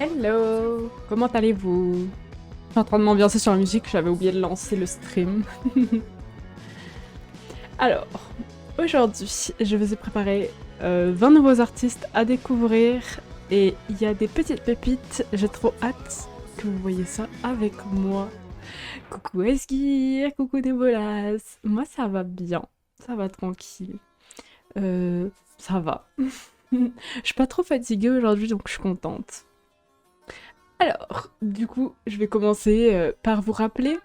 Hello! Comment allez-vous? Je suis en train de m'ambiancer sur la musique, j'avais oublié de lancer le stream. Alors, aujourd'hui, je vous ai préparé 20 nouveaux artistes à découvrir et il y a des petites pépites, j'ai trop hâte que vous voyez ça avec moi. Coucou Esgir, coucou Nebolas, moi ça va bien, ça va tranquille, ça va. Je suis pas trop fatiguée aujourd'hui donc je suis contente. Alors, du coup, je vais commencer par vous rappeler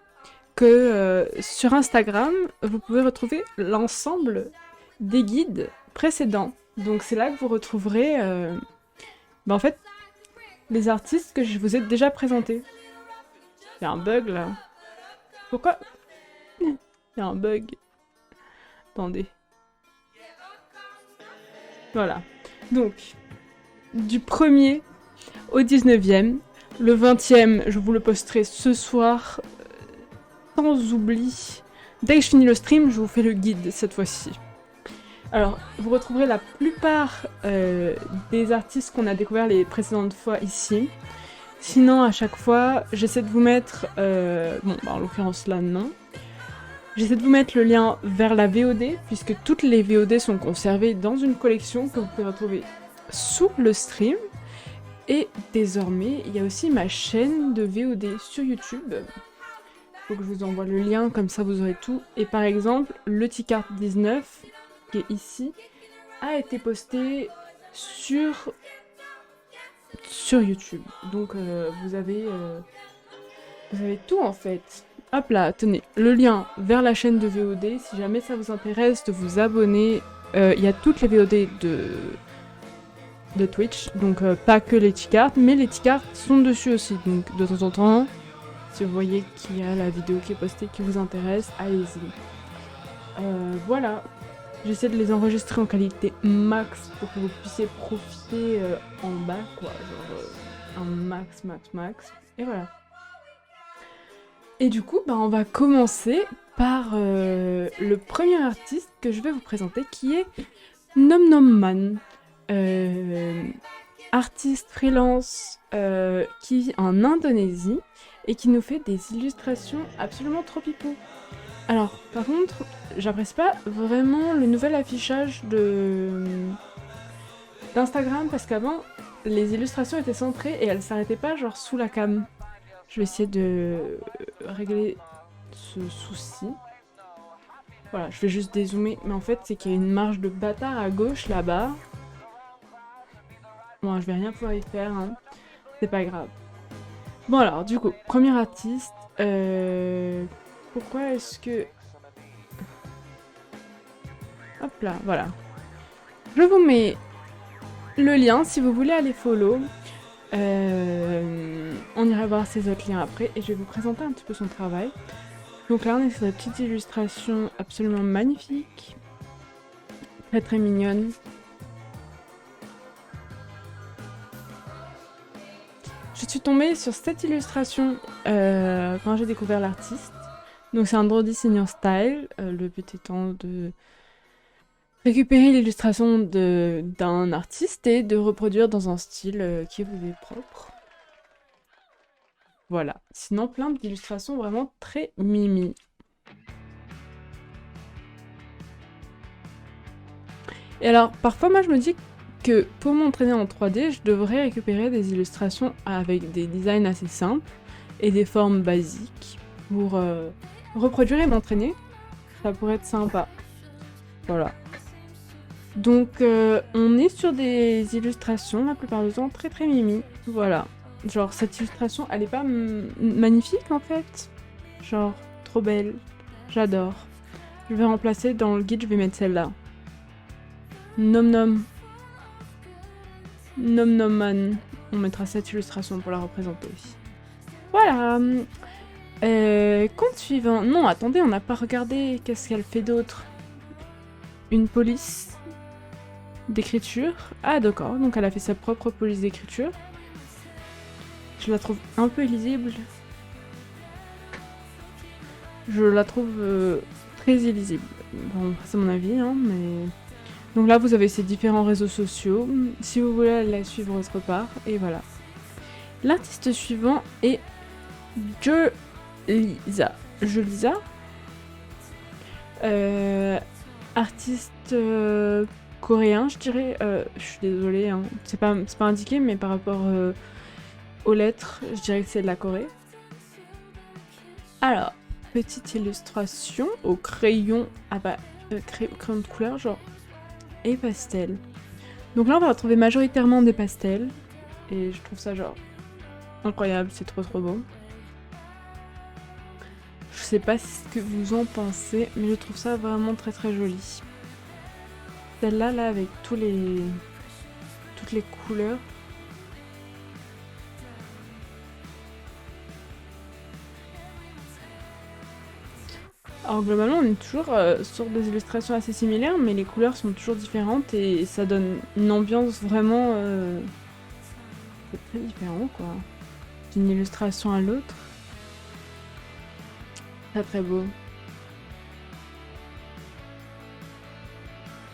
que sur Instagram, vous pouvez retrouver l'ensemble des guides précédents. Donc c'est là que vous retrouverez en fait les artistes que je vous ai déjà présentés. Il y a un bug là. Pourquoi? Il y a un bug. Attendez. Voilà. Donc, du 1er au 19e, le 20e, je vous le posterai ce soir. Sans oubli, dès que je finis le stream, je vous fais le guide cette fois-ci. Alors, vous retrouverez la plupart des artistes qu'on a découverts les précédentes fois ici. Sinon, à chaque fois, j'essaie de vous mettre... en l'occurrence là, non. J'essaie de vous mettre le lien vers la VOD, puisque toutes les VOD sont conservées dans une collection que vous pouvez retrouver sous le stream. Et désormais, il y a aussi ma chaîne de VOD sur YouTube. Faut que je vous envoie le lien, comme ça vous aurez tout. Et par exemple, le Ticart 19, qui est ici, a été posté sur YouTube. Donc vous avez tout en fait. Hop là, tenez, le lien vers la chaîne de VOD, si jamais ça vous intéresse de vous abonner. Il y a toutes les VOD de Twitch, donc pas que les Ticards, mais les Ticards sont dessus aussi. Donc de temps en temps, si vous voyez qu'il y a la vidéo qui est postée qui vous intéresse, allez-y. Voilà. J'essaie de les enregistrer en qualité max pour que vous puissiez profiter en bas, quoi. Genre un max. Et voilà. Et du coup, on va commencer par le premier artiste que je vais vous présenter, qui est Nom Nom Man. Artiste freelance qui vit en Indonésie et qui nous fait des illustrations absolument trop pipou. Alors, par contre, j'apprécie pas vraiment le nouvel affichage d'Instagram parce qu'avant, les illustrations étaient centrées et elles s'arrêtaient pas genre sous la cam. Je vais essayer de régler ce souci. Voilà, je vais juste dézoomer, mais en fait, c'est qu'il y a une marge de bâtard à gauche là-bas. Bon, je vais rien pouvoir y faire, hein. C'est pas grave. Bon alors, du coup, premier artiste. Pourquoi est-ce que... Hop là, voilà. Je vous mets le lien si vous voulez aller follow. On ira voir ses autres liens après et je vais vous présenter un petit peu son travail. Donc là, on est sur cette petite illustration absolument magnifique. Très très mignonne. Je suis tombée sur cette illustration quand j'ai découvert l'artiste. Donc c'est un Drody Senior Style, le but étant de récupérer l'illustration d'un artiste et de reproduire dans un style qui vous est propre. Voilà, sinon plein d'illustrations vraiment très mimi. Et alors parfois moi je me dis que pour m'entraîner en 3D, je devrais récupérer des illustrations avec des designs assez simples et des formes basiques pour reproduire et m'entraîner. Ça pourrait être sympa. Voilà. Donc on est sur des illustrations la plupart du temps très très mimi. Voilà. Genre cette illustration, elle est pas magnifique en fait. Genre trop belle. J'adore. Je vais remplacer dans le guide, je vais mettre celle-là. Nom Nom. Nom Nom Man. On mettra cette illustration pour la représenter. Voilà. Compte suivant. Non, attendez, on n'a pas regardé. Qu'est-ce qu'elle fait d'autre? Une police d'écriture. Ah d'accord, donc elle a fait sa propre police d'écriture. Je la trouve un peu illisible. Je la trouve très illisible. Bon, c'est mon avis, hein, mais... Donc là, vous avez ces différents réseaux sociaux. Si vous voulez la suivre autre part, et voilà. L'artiste suivant est Jolisa. Jolisa, artiste coréen, je dirais. Je suis désolée, hein. C'est pas indiqué, mais par rapport aux lettres, je dirais que c'est de la Corée. Alors, petite illustration au crayon, crayon de couleur, genre, et pastel. Donc là, on va retrouver majoritairement des pastels, et je trouve ça genre incroyable, c'est trop beau. Je sais pas ce que vous en pensez, mais je trouve ça vraiment très joli. Celle-là, là, avec toutes les couleurs. Alors globalement, on est toujours sur des illustrations assez similaires, mais les couleurs sont toujours différentes et ça donne une ambiance vraiment... C'est très différent, quoi. D'une illustration à l'autre. Très beau.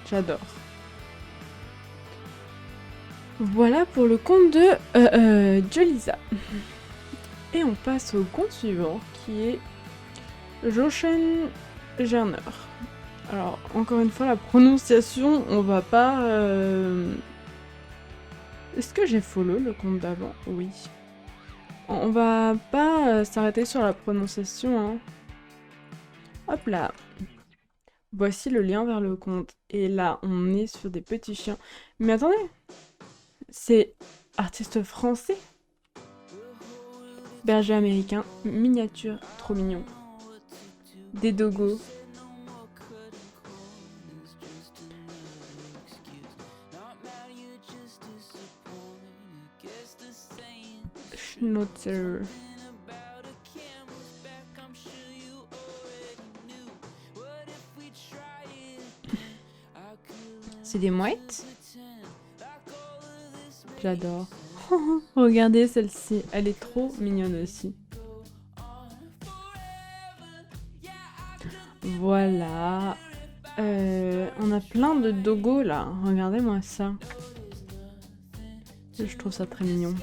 J'adore. Voilà pour le conte de Jolisa. Et on passe au conte suivant, qui est Jochen Gerner. Alors, encore une fois, la prononciation, on va pas... Est-ce que j'ai follow le compte d'avant? Oui. On va pas s'arrêter sur la prononciation, hein. Hop là. Voici le lien vers le compte. Et là, on est sur des petits chiens. Mais attendez, c'est artiste français. Berger américain, miniature, trop mignon. Des dogos. Schnauzer. C'est des mouettes. J'adore. Regardez celle-ci, elle est trop mignonne aussi. Voilà. On a plein de dogos là. Regardez-moi ça. Je trouve ça très mignon.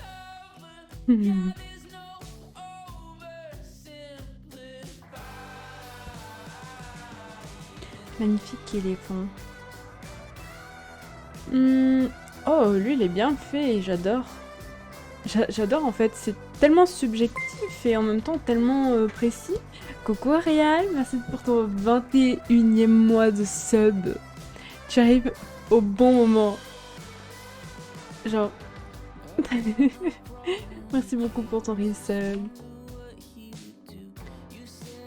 Magnifique éléphant. Oh, lui, il est bien fait, j'adore. J'adore en fait, c'est tellement subjectif et en même temps tellement précis. Coucou Arial, merci pour ton 21e mois de sub. Tu arrives au bon moment. Genre... Merci beaucoup pour ton resub.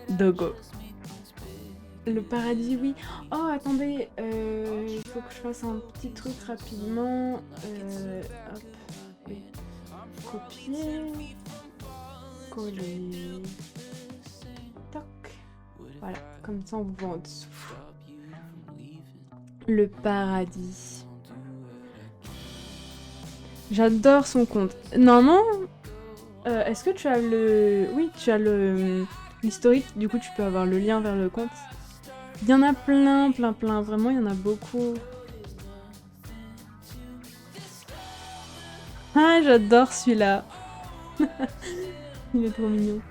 Dogo. Le paradis, oui. Oh, attendez, il faut que je fasse un petit truc rapidement. Hop, oui. Copier. Coller. Toc. Voilà, comme ça on voit en dessous. Le paradis. J'adore son compte. Normalement, est-ce que tu as le... Oui, tu as le... l'historique, du coup tu peux avoir le lien vers le compte. Il y en a plein, vraiment il y en a beaucoup. Ah, j'adore celui-là. Il est trop mignon.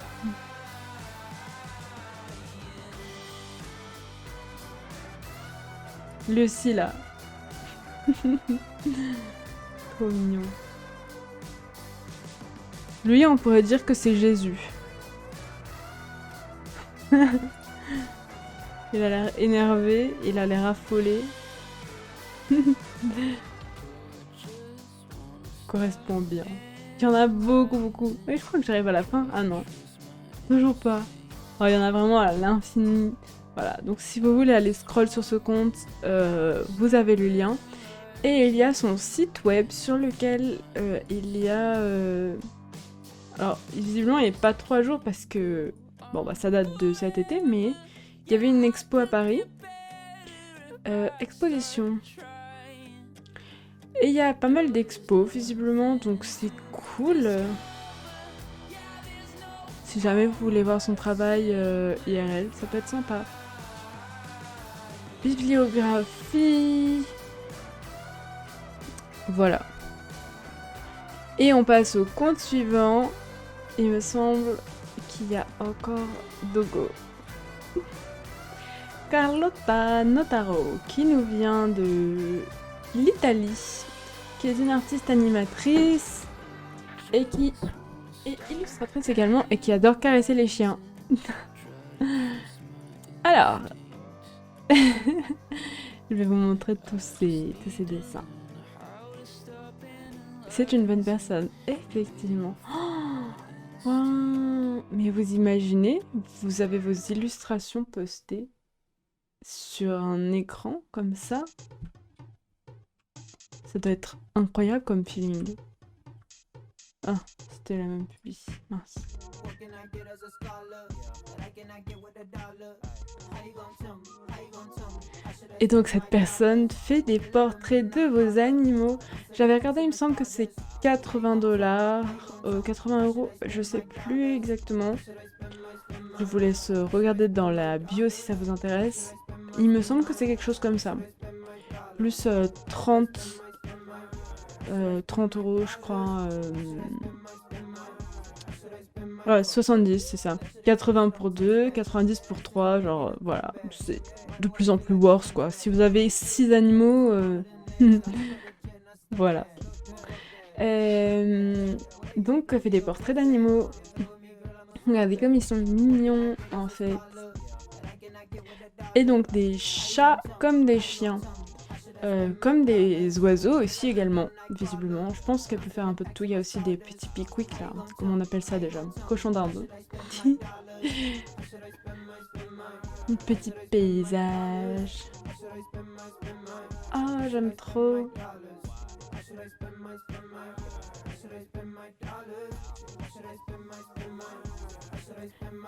Lui aussi là. Trop mignon. Lui, on pourrait dire que c'est Jésus. Il a l'air énervé, il a l'air affolé. Correspond bien. Il y en a beaucoup. Mais je crois que j'arrive à la fin. Ah non. Toujours pas. Oh, il y en a vraiment à l'infini. Voilà, donc si vous voulez aller scroll sur ce compte, vous avez le lien. Et il y a son site web sur lequel il y a... Alors, visiblement, il n'y a pas 3 jours parce que... Bon, bah ça date de cet été, mais... Il y avait une expo à Paris. Exposition. Et il y a pas mal d'expos, visiblement, donc c'est cool. Si jamais vous voulez voir son travail IRL, ça peut être sympa. Bibliographie. Voilà. Et on passe au compte suivant. Il me semble qu'il y a encore Dogo. Carlotta Notaro, qui nous vient de l'Italie, qui est une artiste animatrice et qui est illustratrice également et qui adore caresser les chiens. Alors, je vais vous montrer tous ces dessins. C'est une bonne personne, effectivement. Oh, wow. Mais vous imaginez, vous avez vos illustrations postées sur un écran comme ça. Ça doit être incroyable comme feeling. Ah, c'était la même publi. Mince. Et donc cette personne fait des portraits de vos animaux. J'avais regardé, il me semble que c'est 80$, 80€, je sais plus exactement. Je vous laisse regarder dans la bio si ça vous intéresse. Il me semble que c'est quelque chose comme ça. Plus 30 €, je crois. Ouais, 70, c'est ça. 80 pour 2, 90 pour 3, genre, voilà. C'est de plus en plus worse, quoi. Si vous avez 6 animaux, voilà. Donc, elle fait des portraits d'animaux. Regardez comme ils sont mignons, en fait. Et donc, des chats comme des chiens. Comme des oiseaux aussi également, visiblement. Je pense qu'elle peut faire un peu de tout. Il y a aussi des petits pickwick là. Comment on appelle ça déjà? Cochon d'Inde. Un petit paysage. Ah, j'aime trop.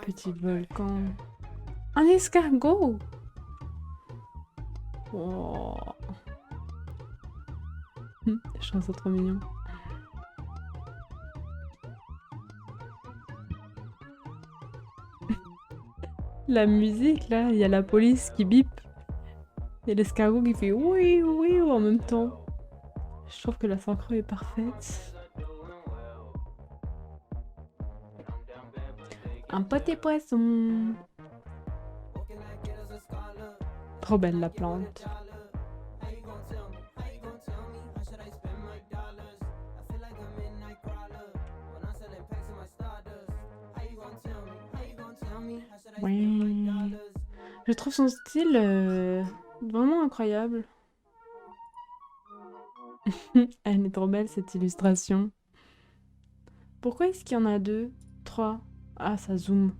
Petit volcan. Un escargot. Oh. Je trouve ça trop mignon. La musique là, il y a la police qui bip. Et l'escargot qui fait oui, oui en même temps. Je trouve que la synchro est parfaite. Un petit poisson. Trop belle la plante. Oui. Je trouve son style vraiment incroyable. Elle est trop belle cette illustration. Pourquoi est-ce qu'il y en a 2, 3? Ah, ça zoome.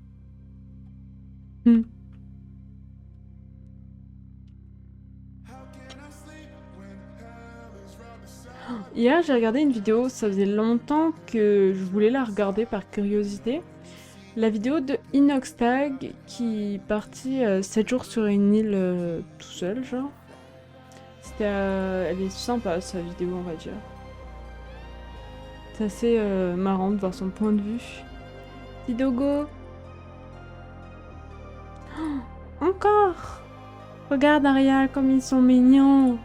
Hier, j'ai regardé une vidéo, ça faisait longtemps que je voulais la regarder par curiosité. La vidéo de Inoxtag qui partit 7 jours sur une île tout seul, genre. Elle est sympa sa vidéo, on va dire. C'est assez marrant de voir son point de vue. Petit dogo. Oh, encore. Regarde Ariel comme ils sont mignons.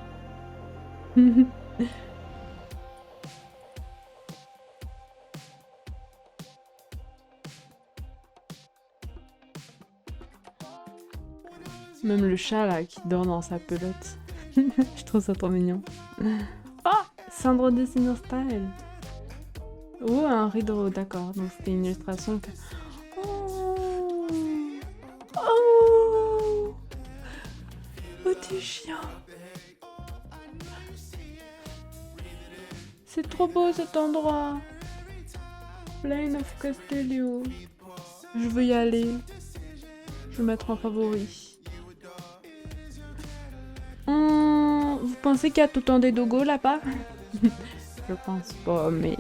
Même le chat là qui dort dans sa pelote. Je trouve ça trop mignon. Oh, Sandro Designer Style. Oh, un rideau, d'accord. Donc c'était une illustration que... Oh, oh, petit chien. C'est trop beau cet endroit. Plain of Castellio. Je veux y aller. Je vais mettre en favori. Vous pensez qu'il y a tout le temps des dogos là-bas? Je pense pas, mais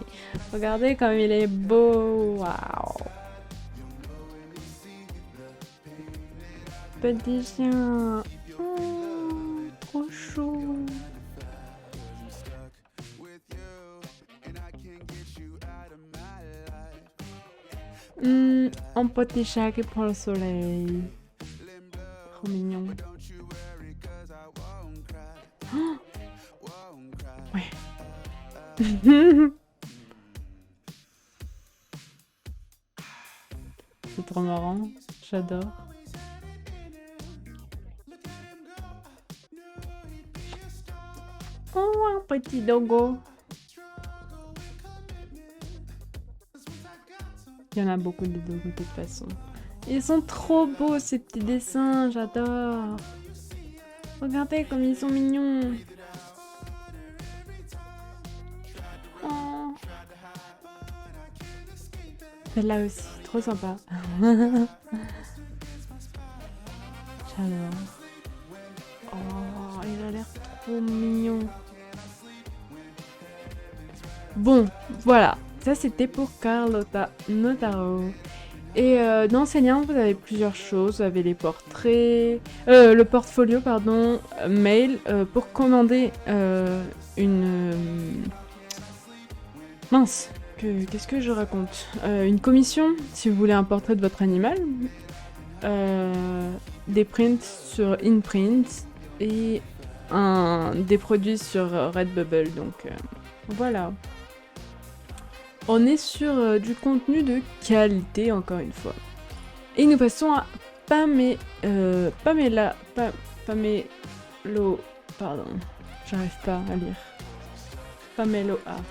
regardez comme il est beau. Waouh. Petit chien. Oh, trop chou. Un petit chat qui prend le soleil. Trop mignon. Oh ouais. C'est trop marrant. J'adore. Oh, un petit dogo. Il y en a beaucoup de dogos de toute façon. Ils sont trop beaux ces petits dessins, j'adore. Regardez comme ils sont mignons. Oh. Celle-là aussi, trop sympa. J'adore. Oh, il a l'air trop mignon. Bon, voilà. Ça, c'était pour Carlotta Notaro. Et dans ces liens, vous avez plusieurs choses. Vous avez les portraits, le portfolio, pardon, mail, pour commander une... mince, qu'est-ce que je raconte? Une commission, si vous voulez un portrait de votre animal. Des prints sur InPrint et des produits sur Redbubble. Donc voilà. On est sur du contenu de qualité, encore une fois. Et nous passons à Pamelo, pardon, j'arrive pas à lire. Pamelo Art.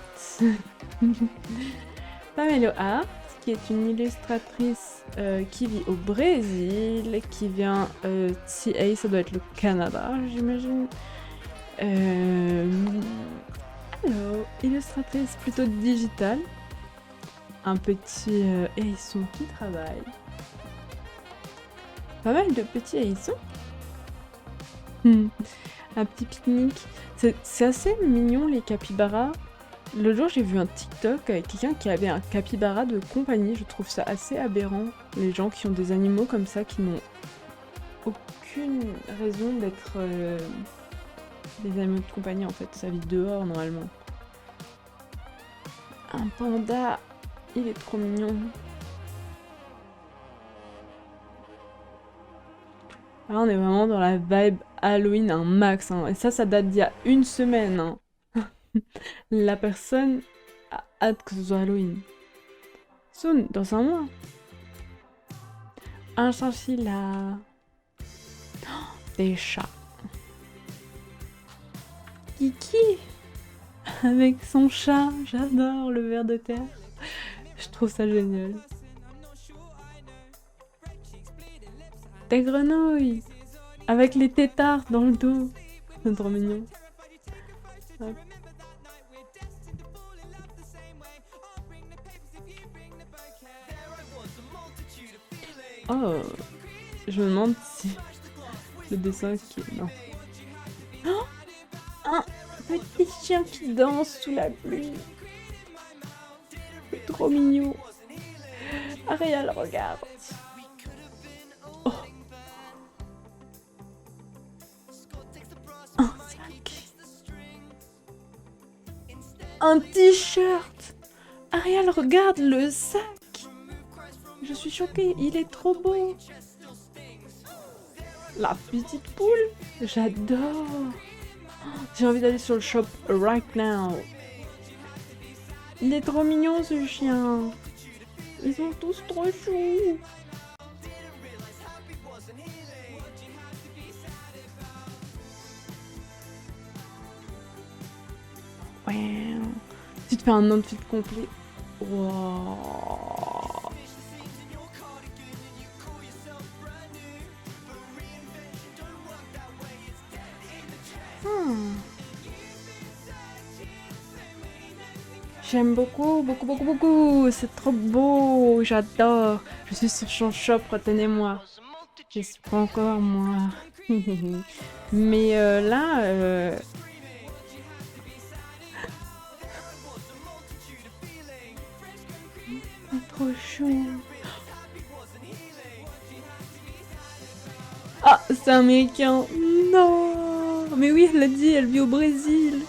Pamelo Art, qui est une illustratrice qui vit au Brésil, qui vient TA, ça doit être le Canada, j'imagine. Alors, illustratrice plutôt digitale. Un petit hérisson qui travaille. Pas mal de petits hérissons. Un petit pique-nique. C'est assez mignon les capybaras. Le jour j'ai vu un TikTok avec quelqu'un qui avait un capybara de compagnie. Je trouve ça assez aberrant. Les gens qui ont des animaux comme ça qui n'ont aucune raison d'être des animaux de compagnie en fait. Ça vit dehors normalement. Un panda. Il est trop mignon. Là, on est vraiment dans la vibe Halloween, un max. Hein. Et ça date d'il y a une semaine. Hein. La personne a hâte que ce soit Halloween. Soon, dans un mois. Un chinchilla. Oh, des chats. Kiki. Avec son chat. J'adore le ver de terre. Je trouve ça génial. Des grenouilles avec les têtards dans le dos. C'est trop mignon. Hop. Oh, je me demande si le dessin qui est... Non. Oh, un petit chien qui danse sous la pluie. C'est trop mignon. Ariel, regarde. Oh. Un sac. Un t-shirt. Ariel, regarde le sac. Je suis choquée, il est trop beau. La petite poule. J'adore. J'ai envie d'aller sur le shop right now. Il est trop mignon ce chien. Ils sont tous trop choux. Ouais. Tu te fais un outfit complet. Wow. J'aime beaucoup, beaucoup, beaucoup, beaucoup. C'est trop beau. J'adore. Je suis sur son shop, retenez-moi. Je suis pas encore moi. Mais là... Trop chou. Ah, c'est américain. Non. Mais oui, elle l'a dit, elle vit au Brésil.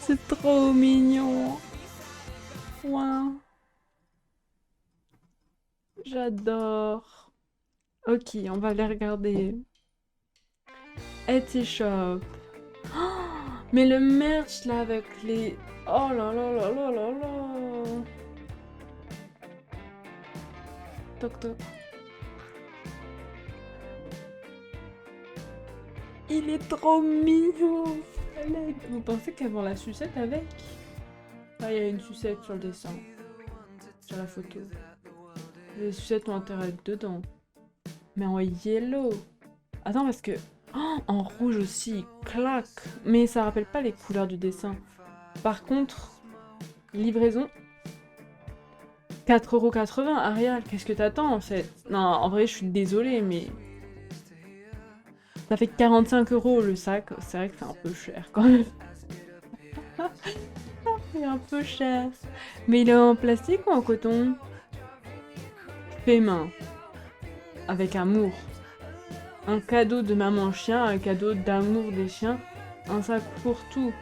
C'est trop mignon. Wow. J'adore. Ok, on va les regarder. Etsy Shop. Oh, Mais le merch là avec les... Oh là là là là là là. Toc toc. Il est trop mignon. Vous pensez qu'elles vont la sucette avec? Ah, il y a une sucette sur le dessin. Sur la photo. Les sucettes ont intérêt à être dedans. Mais en yellow. Attends, parce que... Oh, en rouge aussi, clac. Mais ça rappelle pas les couleurs du dessin. Par contre, livraison... 4,80€, Arial, qu'est-ce que t'attends en fait? Non, en vrai, je suis désolée, mais... Ça fait 45€ le sac. C'est vrai que c'est un peu cher quand même. C'est un peu cher. Mais il est en plastique ou en coton? Fait main. Avec amour. Un cadeau de maman chien, un cadeau d'amour des chiens, un sac pour tout.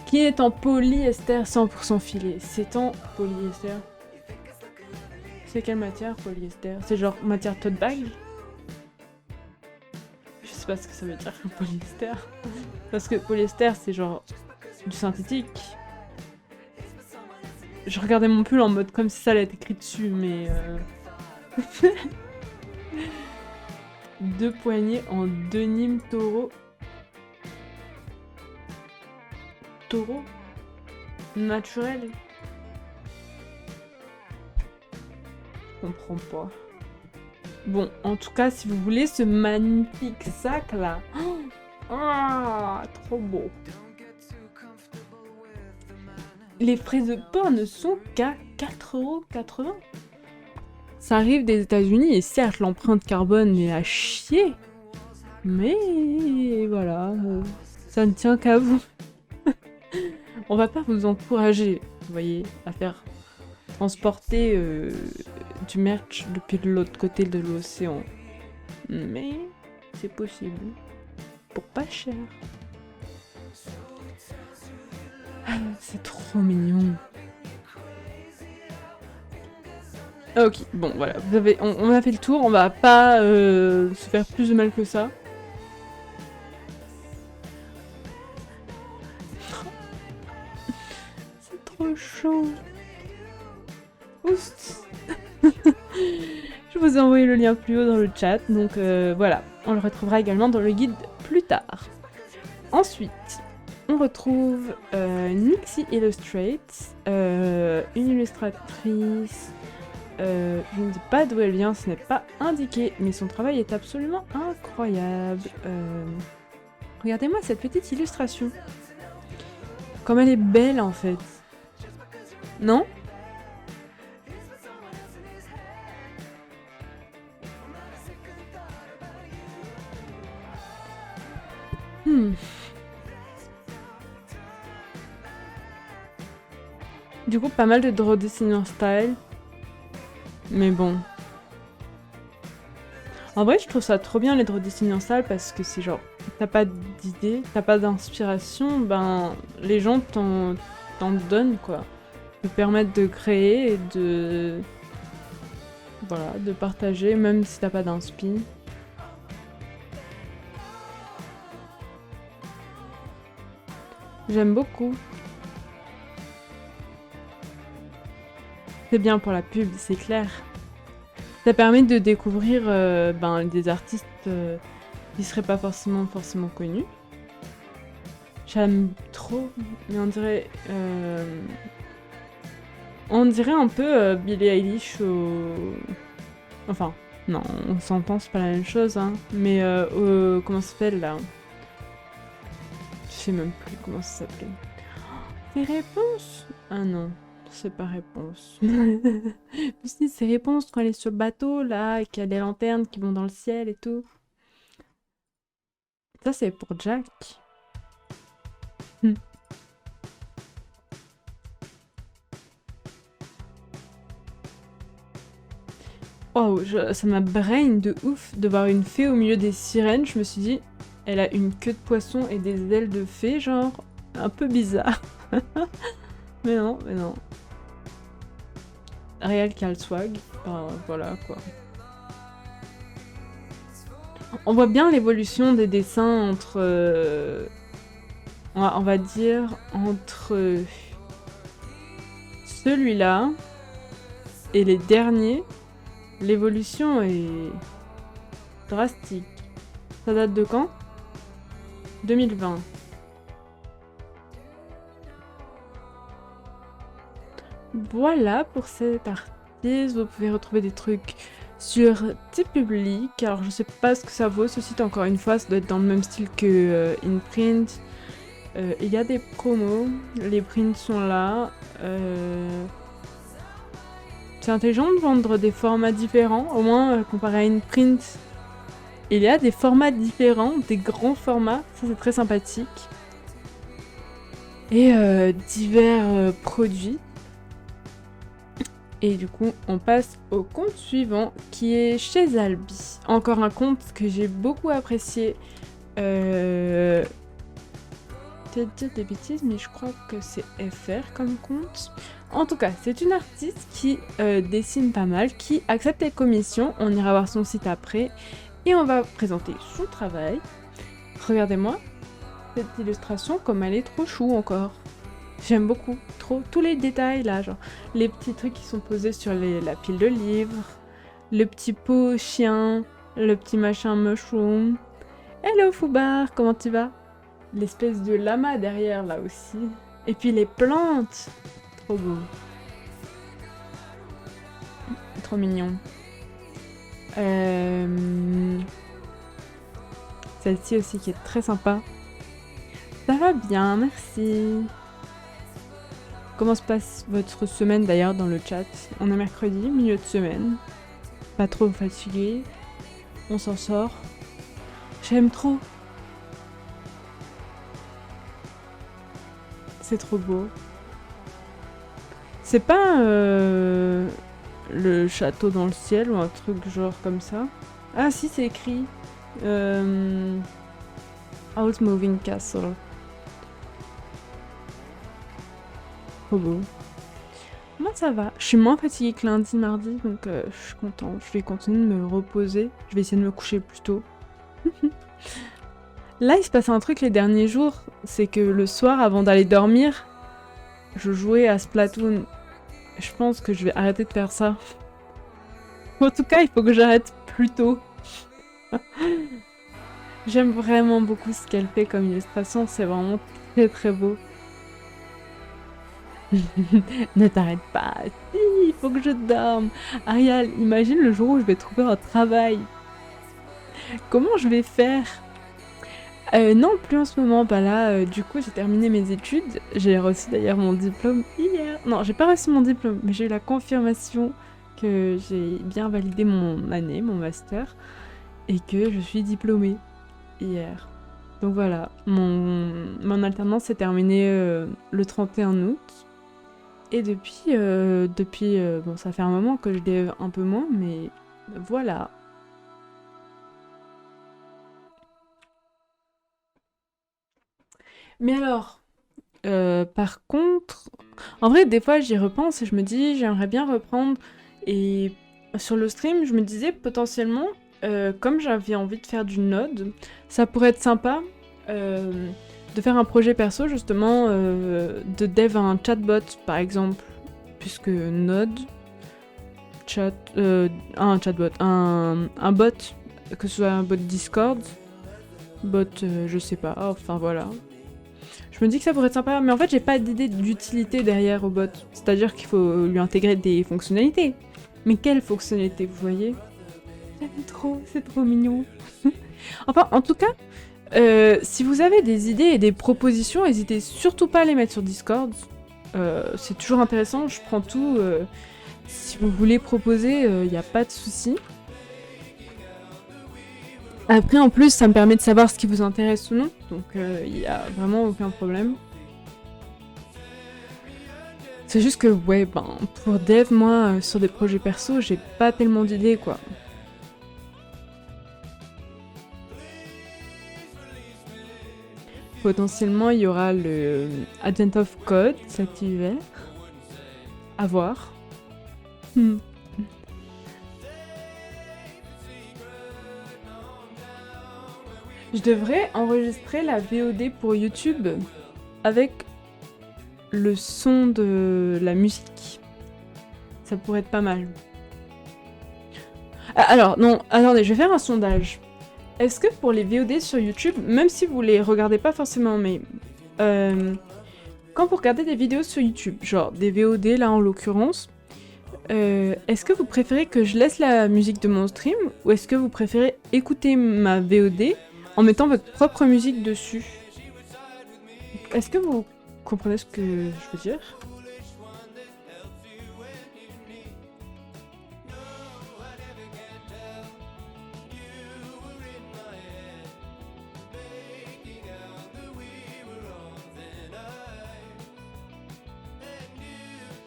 Qui est en polyester 100% filé? C'est en polyester. C'est quelle matière polyester? C'est genre matière tote bag? Je sais pas ce que ça veut dire polyester. Parce que polyester c'est genre du synthétique. Je regardais mon pull en mode comme si ça allait être écrit dessus, mais... 2 poignées en denim taureau. Taureau naturel. Je comprends pas. Bon, en tout cas, si vous voulez ce magnifique sac là. Ah, trop beau. Les frais de port ne sont qu'à 4,80€. Ça arrive des États-Unis et certes l'empreinte carbone est à chier. Mais voilà, ça ne tient qu'à vous. On va pas vous encourager, vous voyez, à faire transporter du merch depuis l'autre côté de l'océan. Mais c'est possible. Pour pas cher. Ah, c'est trop mignon. Ok, bon voilà, on a fait le tour, on va pas se faire plus de mal que ça. C'est trop chaud. Oust. Je vous ai envoyé le lien plus haut dans le chat, donc voilà, on le retrouvera également dans le guide plus tard. Ensuite, on retrouve Nixie Illustrates, une illustratrice... je ne dis pas d'où elle vient, ce n'est pas indiqué, mais son travail est absolument incroyable. Regardez-moi cette petite illustration. Comme elle est belle en fait. Non ? Du coup, pas mal de draw designer style. Mais bon. En vrai, je trouve ça trop bien les draw designer style parce que c'est genre, t'as pas d'idée, t'as pas d'inspiration, ben les gens t'en donnent quoi. Te permettent de créer et de... Voilà, de partager même si t'as pas d'inspi. J'aime beaucoup. C'est bien pour la pub, c'est clair. Ça permet de découvrir des artistes qui seraient pas forcément connus. J'aime trop, mais on dirait un peu Billie Eilish au... Enfin, non, on s'entend, c'est pas la même chose, hein. Mais comment ça s'appelle là? Je sais même plus comment ça s'appelait. Des réponses? Ah non. C'est pas réponse. Si, c'est réponse quand elle est sur le bateau, là, et qu'il y a des lanternes qui vont dans le ciel et tout. Ça, c'est pour Jack. Oh, ça m'a brain de ouf de voir une fée au milieu des sirènes. Je me suis dit, elle a une queue de poisson et des ailes de fée, genre, un peu bizarre. Mais non, mais non. Réel qui a le swag. Enfin, voilà quoi. On voit bien l'évolution des dessins entre on va dire entre celui-là et les derniers, l'évolution est drastique. Ça date de quand? 2020. Voilà pour cette artiste. Vous pouvez retrouver des trucs sur TeePublic. Alors je sais pas ce que ça vaut ce site, encore une fois, ça doit être dans le même style que InPrint. Il y a des promos, les prints sont là. C'est intelligent de vendre des formats différents, au moins comparé à InPrint. Il y a des formats différents, des grands formats, ça c'est très sympathique. Et divers produits. Et du coup, on passe au compte suivant qui est chez Albi. Encore un compte que j'ai beaucoup apprécié. Peut-être dire des bêtises, mais je crois que c'est FR comme compte. En tout cas, c'est une artiste qui dessine pas mal, qui accepte les commissions. On ira voir son site après. Et on va présenter son travail. Regardez-moi cette illustration, comme elle est trop chou encore. J'aime beaucoup, trop. Tous les détails là, genre les petits trucs qui sont posés sur la pile de livres, le petit pot chien, le petit machin mushroom. Hello Foubar, comment tu vas? L'espèce de lama derrière là aussi. Et puis les plantes. Trop beau. Trop mignon. Celle-ci aussi qui est très sympa. Ça va bien, merci. Comment se passe votre semaine d'ailleurs dans le chat? On est mercredi, milieu de semaine. Pas trop fatigué. On s'en sort. J'aime trop. C'est trop beau. C'est pas le château dans le ciel ou un truc genre comme ça? Ah si, c'est écrit. House Moving Castle. Trop beau. Moi ça va. Je suis moins fatiguée que lundi, mardi, donc je suis contente. Je vais continuer de me reposer. Je vais essayer de me coucher plus tôt. Là, il se passe un truc les derniers jours. C'est que le soir, avant d'aller dormir, je jouais à Splatoon. Je pense que je vais arrêter de faire ça. En tout cas, il faut que j'arrête plus tôt. J'aime vraiment beaucoup ce qu'elle fait comme illustration. C'est vraiment très très beau. Ne t'arrête pas. Si, il faut que je dorme. Ariel, imagine le jour où je vais trouver un travail. Comment je vais faire? Non, plus en ce moment. Bah là, du coup, j'ai terminé mes études. J'ai reçu d'ailleurs mon diplôme hier. Non, j'ai pas reçu mon diplôme, mais j'ai eu la confirmation que j'ai bien validé mon année, mon master, et que je suis diplômée hier. Donc voilà, mon alternance s'est terminée le 31 août. Et depuis, bon, ça fait un moment que je l'ai un peu moins, mais voilà. Mais alors, par contre, en vrai, des fois, j'y repense et je me dis, j'aimerais bien reprendre. Et sur le stream, je me disais potentiellement, comme j'avais envie de faire du Node, ça pourrait être sympa de faire un projet perso, justement, de dev un chatbot, par exemple. Puisque Node, un chatbot, un bot, que ce soit un bot Discord, bot, je sais pas, enfin voilà. Je me dis que ça pourrait être sympa, mais en fait j'ai pas d'idée d'utilité derrière au bot. C'est-à-dire qu'il faut lui intégrer des fonctionnalités. Mais quelles fonctionnalités, vous voyez? J'aime trop, c'est trop mignon. Enfin, en tout cas, si vous avez des idées et des propositions, n'hésitez surtout pas à les mettre sur Discord. C'est toujours intéressant, je prends tout. Si vous voulez proposer, il n'y a pas de souci. Après, en plus, ça me permet de savoir ce qui vous intéresse ou non, donc il n'y a vraiment aucun problème. C'est juste que, ouais, ben, pour dev, moi, sur des projets perso, j'ai pas tellement d'idées, quoi. Potentiellement, il y aura le Agent of Code cet hiver. À voir. Je devrais enregistrer la VOD pour YouTube avec le son de la musique. Ça pourrait être pas mal. Ah, alors, non, attendez, je vais faire un sondage. Est-ce que pour les VOD sur YouTube, même si vous les regardez pas forcément, mais quand vous regardez des vidéos sur YouTube, genre des VOD là en l'occurrence, est-ce que vous préférez que je laisse la musique de mon stream ou est-ce que vous préférez écouter ma VOD en mettant votre propre musique dessus? Est-ce que vous comprenez ce que je veux dire?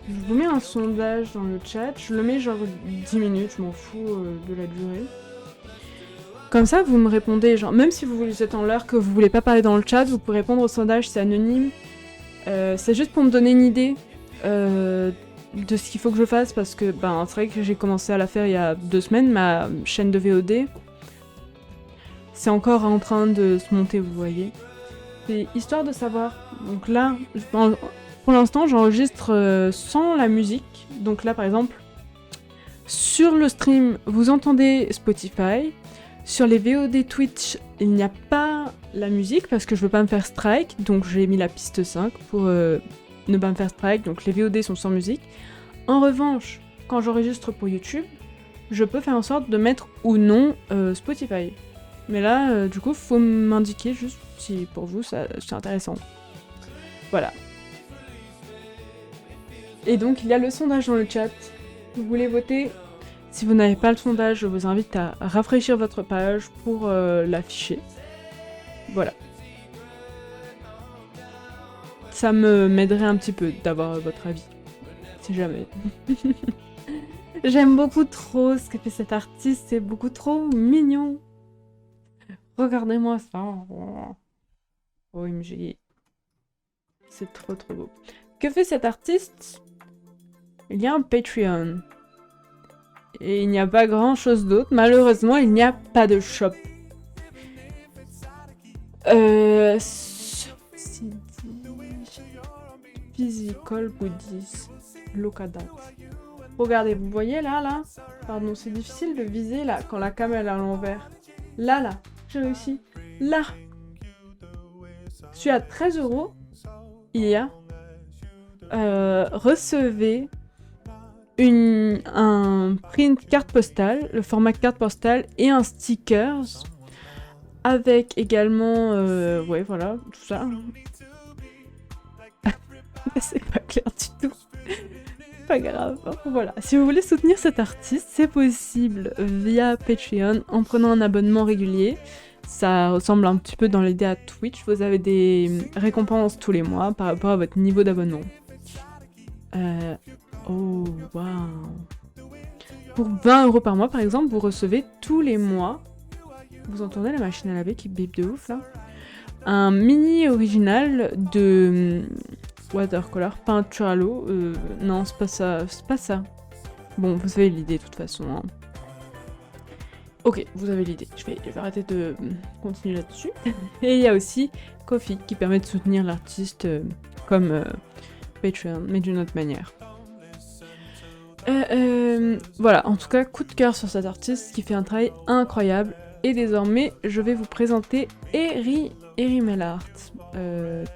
Je vous mets un sondage dans le chat, je le mets genre 10 minutes, je m'en fous de la durée. Comme ça, vous me répondez, genre, même si vous êtes en l'heure que vous voulez pas parler dans le chat, vous pouvez répondre au sondage, c'est anonyme. C'est juste pour me donner une idée de ce qu'il faut que je fasse, parce que ben, c'est vrai que j'ai commencé à la faire il y a 2 semaines, ma chaîne de VOD. C'est encore en train de se monter, vous voyez. C'est histoire de savoir. Donc là, pour l'instant, j'enregistre sans la musique. Donc là, par exemple, sur le stream, vous entendez Spotify. Sur les VOD Twitch, il n'y a pas la musique parce que je veux pas me faire strike, donc j'ai mis la piste 5 pour ne pas me faire strike, donc les VOD sont sans musique. En revanche, quand j'enregistre pour YouTube, je peux faire en sorte de mettre ou non Spotify. Mais là, du coup, faut m'indiquer juste si pour vous c'est intéressant. Voilà. Et donc, il y a le sondage dans le chat. Vous voulez voter? Si vous n'avez pas le sondage, je vous invite à rafraîchir votre page pour l'afficher. Voilà. Ça m'aiderait un petit peu d'avoir votre avis. Si jamais. J'aime beaucoup trop ce que fait cet artiste, c'est beaucoup trop mignon. Regardez-moi ça. OMG. C'est trop trop beau. Que fait cet artiste? Il y a un Patreon. Et il n'y a pas grand chose d'autre. Malheureusement, il n'y a pas de shop. Physical Goodies. Locadat. Regardez, vous voyez là? Pardon, c'est difficile de viser là quand la cam elle est à l'envers. Là, j'ai réussi. Là. Je suis à 13 €. Il y a recevez un print carte postale, le format carte postale et un stickers avec également ouais voilà tout ça. C'est pas clair du tout. Pas grave. Voilà. Si vous voulez soutenir cet artiste, c'est possible via Patreon en prenant un abonnement régulier. Ça ressemble un petit peu dans l'idée à Twitch. Vous avez des récompenses tous les mois par rapport à votre niveau d'abonnement. Oh, waouh. Pour 20 € par mois, par exemple, vous recevez tous les mois... Vous entendez la machine à laver qui bip de ouf, là? Un mini original de watercolor, peinture à l'eau. Non, c'est pas ça. C'est pas ça. Bon, vous avez l'idée, de toute façon. Hein. Ok, vous avez l'idée. Je vais arrêter de continuer là-dessus. Et il y a aussi Ko-fi, qui permet de soutenir l'artiste comme Patreon, mais d'une autre manière. Voilà, en tout cas, coup de cœur sur cet artiste qui fait un travail incroyable. Et désormais, je vais vous présenter Erimellart.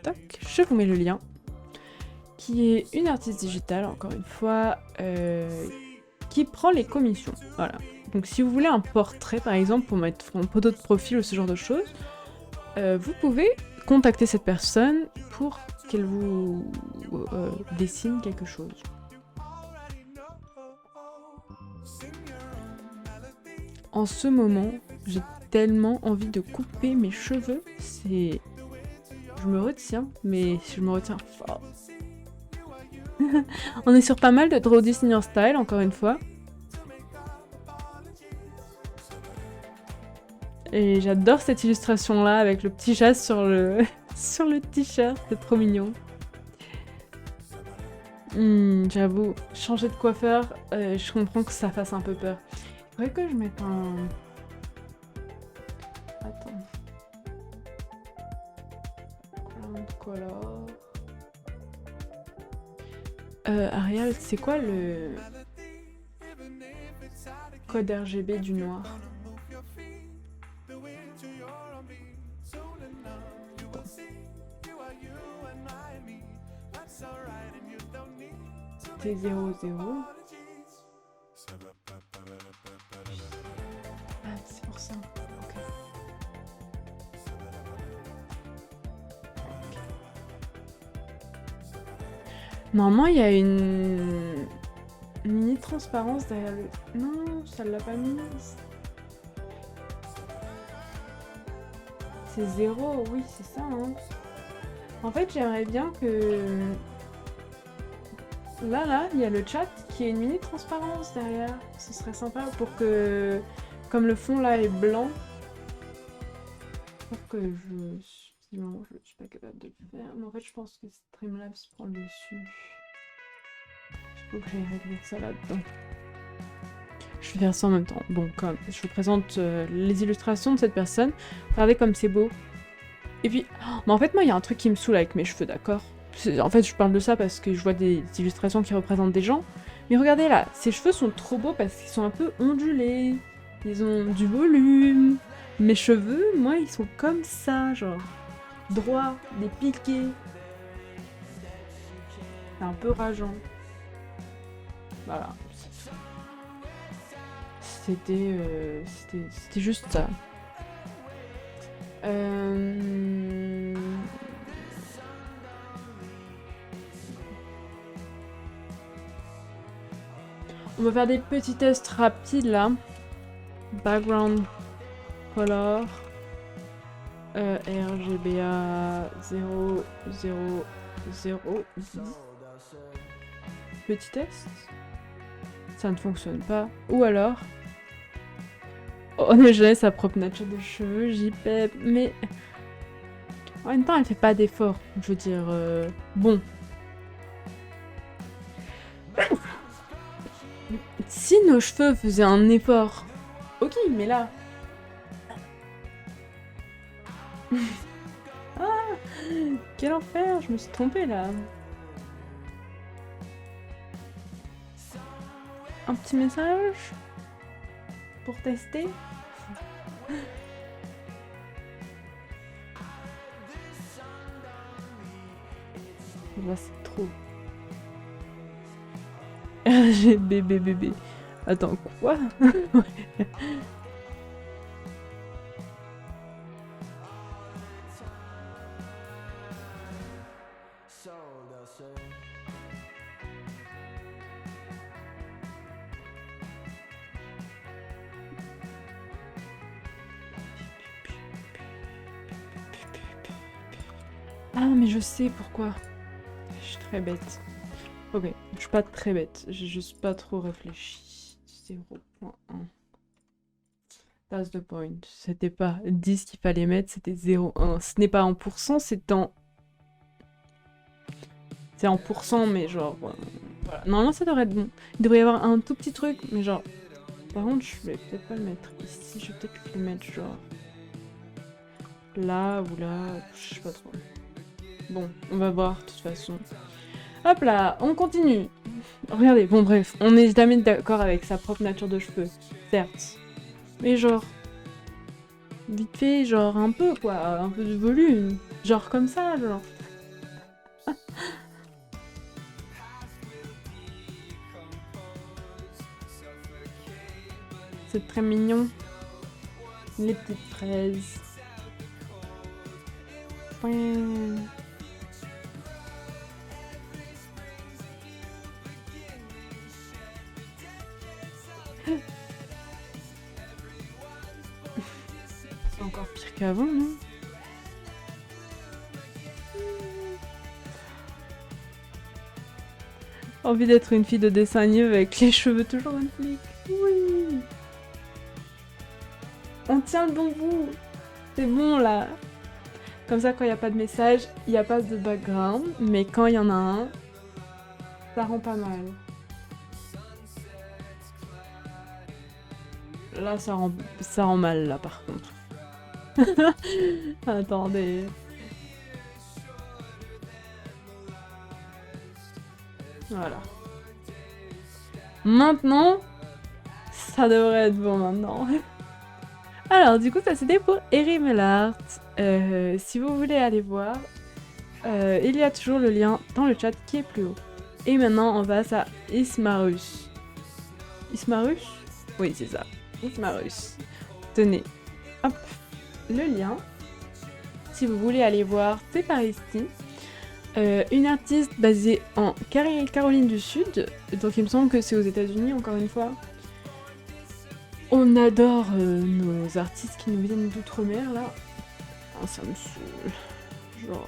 Tac, je vous mets le lien. Qui est une artiste digitale, encore une fois, qui prend les commissions. Voilà. Donc si vous voulez un portrait, par exemple, pour mettre en photo de profil ou ce genre de choses, vous pouvez contacter cette personne pour qu'elle vous dessine quelque chose. En ce moment, j'ai tellement envie de couper mes cheveux, c'est... Je me retiens, mais je me retiens fort. On est sur pas mal de Draw This in Your Style, encore une fois. Et j'adore cette illustration-là, avec le petit chat sur le, sur le t-shirt, c'est trop mignon. J'avoue, changer de coiffeur, je comprends que ça fasse un peu peur. Il faudrait que je mette un... Attends. color. Arial, c'est quoi le code RGB du noir? C'était 0, 0. Ah, c'est pour ça. Ok. Normalement, il y a une mini transparence derrière le... Non, ça l'a pas mis. C'est 0, oui, c'est ça. Hein. En fait, j'aimerais bien que... Là, il y a le chat qui a une mini transparence derrière. Ce serait sympa pour que... Comme le fond là est blanc, pour que je... Non, je suis pas capable de le faire. Mais en fait, je pense que Streamlabs prend le dessus. Il faut que j'aille régler ça là-dedans. Je vais faire ça en même temps. Bon, comme je vous présente les illustrations de cette personne. Regardez comme c'est beau. Et puis, mais en fait, moi, il y a un truc qui me saoule avec mes cheveux, d'accord? En fait, je parle de ça parce que je vois des illustrations qui représentent des gens. Mais regardez là, ces cheveux sont trop beaux parce qu'ils sont un peu ondulés. Ils ont du volume. Mes cheveux, moi, ils sont comme ça, genre droits, des piqués. C'est un peu rageant. Voilà. C'était juste ça. On va faire des petits tests rapides là. Background color. RGBA 0, 0, 0. Petit test. Ça ne fonctionne pas. Ou alors... On est jamais sa propre nature de cheveux, JPEG, mais... En même temps, elle fait pas d'effort. Je veux dire... Bon. Si nos cheveux faisaient un effort... Ok, mais là... Ah, quel enfer, je me suis trompée là. Un petit message pour tester. Là c'est trop. J'ai bébé. Attends, quoi? Ah, mais je sais pourquoi. Je suis très bête. Ok, je suis pas très bête. J'ai juste pas trop réfléchi. 0.1. That's the point. C'était pas 10 qu'il fallait mettre, c'était 0.1. Ce n'est pas en pourcent, c'est en... C'est en pourcent, mais genre... Voilà. Normalement, ça devrait être bon. Il devrait y avoir un tout petit truc, mais genre... Par contre, je vais peut-être pas le mettre ici. Je vais peut-être le mettre genre... Là ou là... Je sais pas trop. Bon, on va voir, de toute façon. Hop là, on continue. Regardez, bon bref, on n'est jamais d'accord avec sa propre nature de cheveux, certes. Mais genre... Vite fait, genre un peu quoi, un peu de volume. Genre comme ça, genre. C'est très mignon. Les petites fraises. Ouais. C'est encore pire qu'avant, non? Envie d'être une fille de dessin animé avec les cheveux toujours en flic. Oui. On tient le bon bout. C'est bon là. Comme ça, quand il n'y a pas de message, il n'y a pas de background. Mais quand il y en a un, ça rend pas mal. Là, ça rend mal, là, par contre. Attendez. Voilà. Maintenant, ça devrait être bon maintenant. Alors, du coup, ça c'était pour Erimelart. Si vous voulez aller voir, il y a toujours le lien dans le chat qui est plus haut. Et maintenant, on passe à Ismarus. Ismarus? Oui, c'est ça. Ismarus. Tenez, hop, le lien. Si vous voulez aller voir, c'est par ici. Une artiste basée en Caroline du Sud. Donc, il me semble que c'est aux États-Unis, encore une fois. On adore nos artistes qui nous viennent d'outre-mer, là. Oh, ça me saoule. Genre...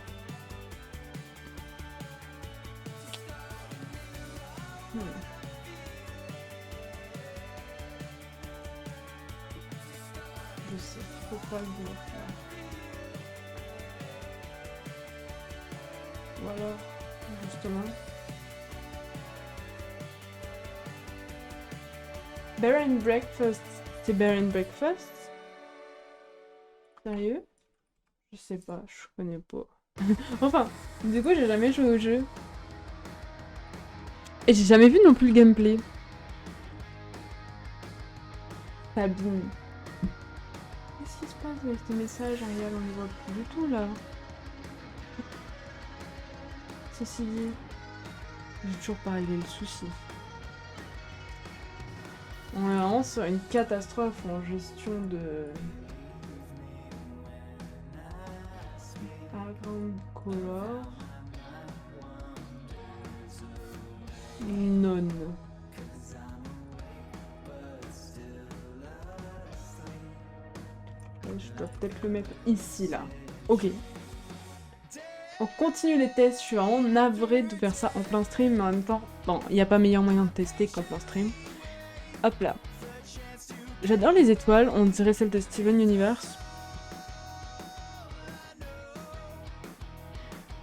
Je sais, faut pas le dire. Voilà, justement. Bear and Breakfast. C'est Bear and Breakfast? Sérieux? Je sais pas, je connais pas. Enfin, du coup, j'ai jamais joué au jeu. Et j'ai jamais vu non plus le gameplay. Sabine. Qu'est-ce qui se passe avec ces messages, Ariel? On les voit plus du tout, là. Ceci dit, j'ai toujours pas réglé le souci. On est vraiment sur une catastrophe en gestion de... Background color... Non. Je dois peut-être le mettre ici, là. Ok. On continue les tests, je suis vraiment navrée de faire ça en plein stream, mais en même temps, bon, il n'y a pas meilleur moyen de tester qu'en plein stream. Hop là. J'adore les étoiles, on dirait celles de Steven Universe.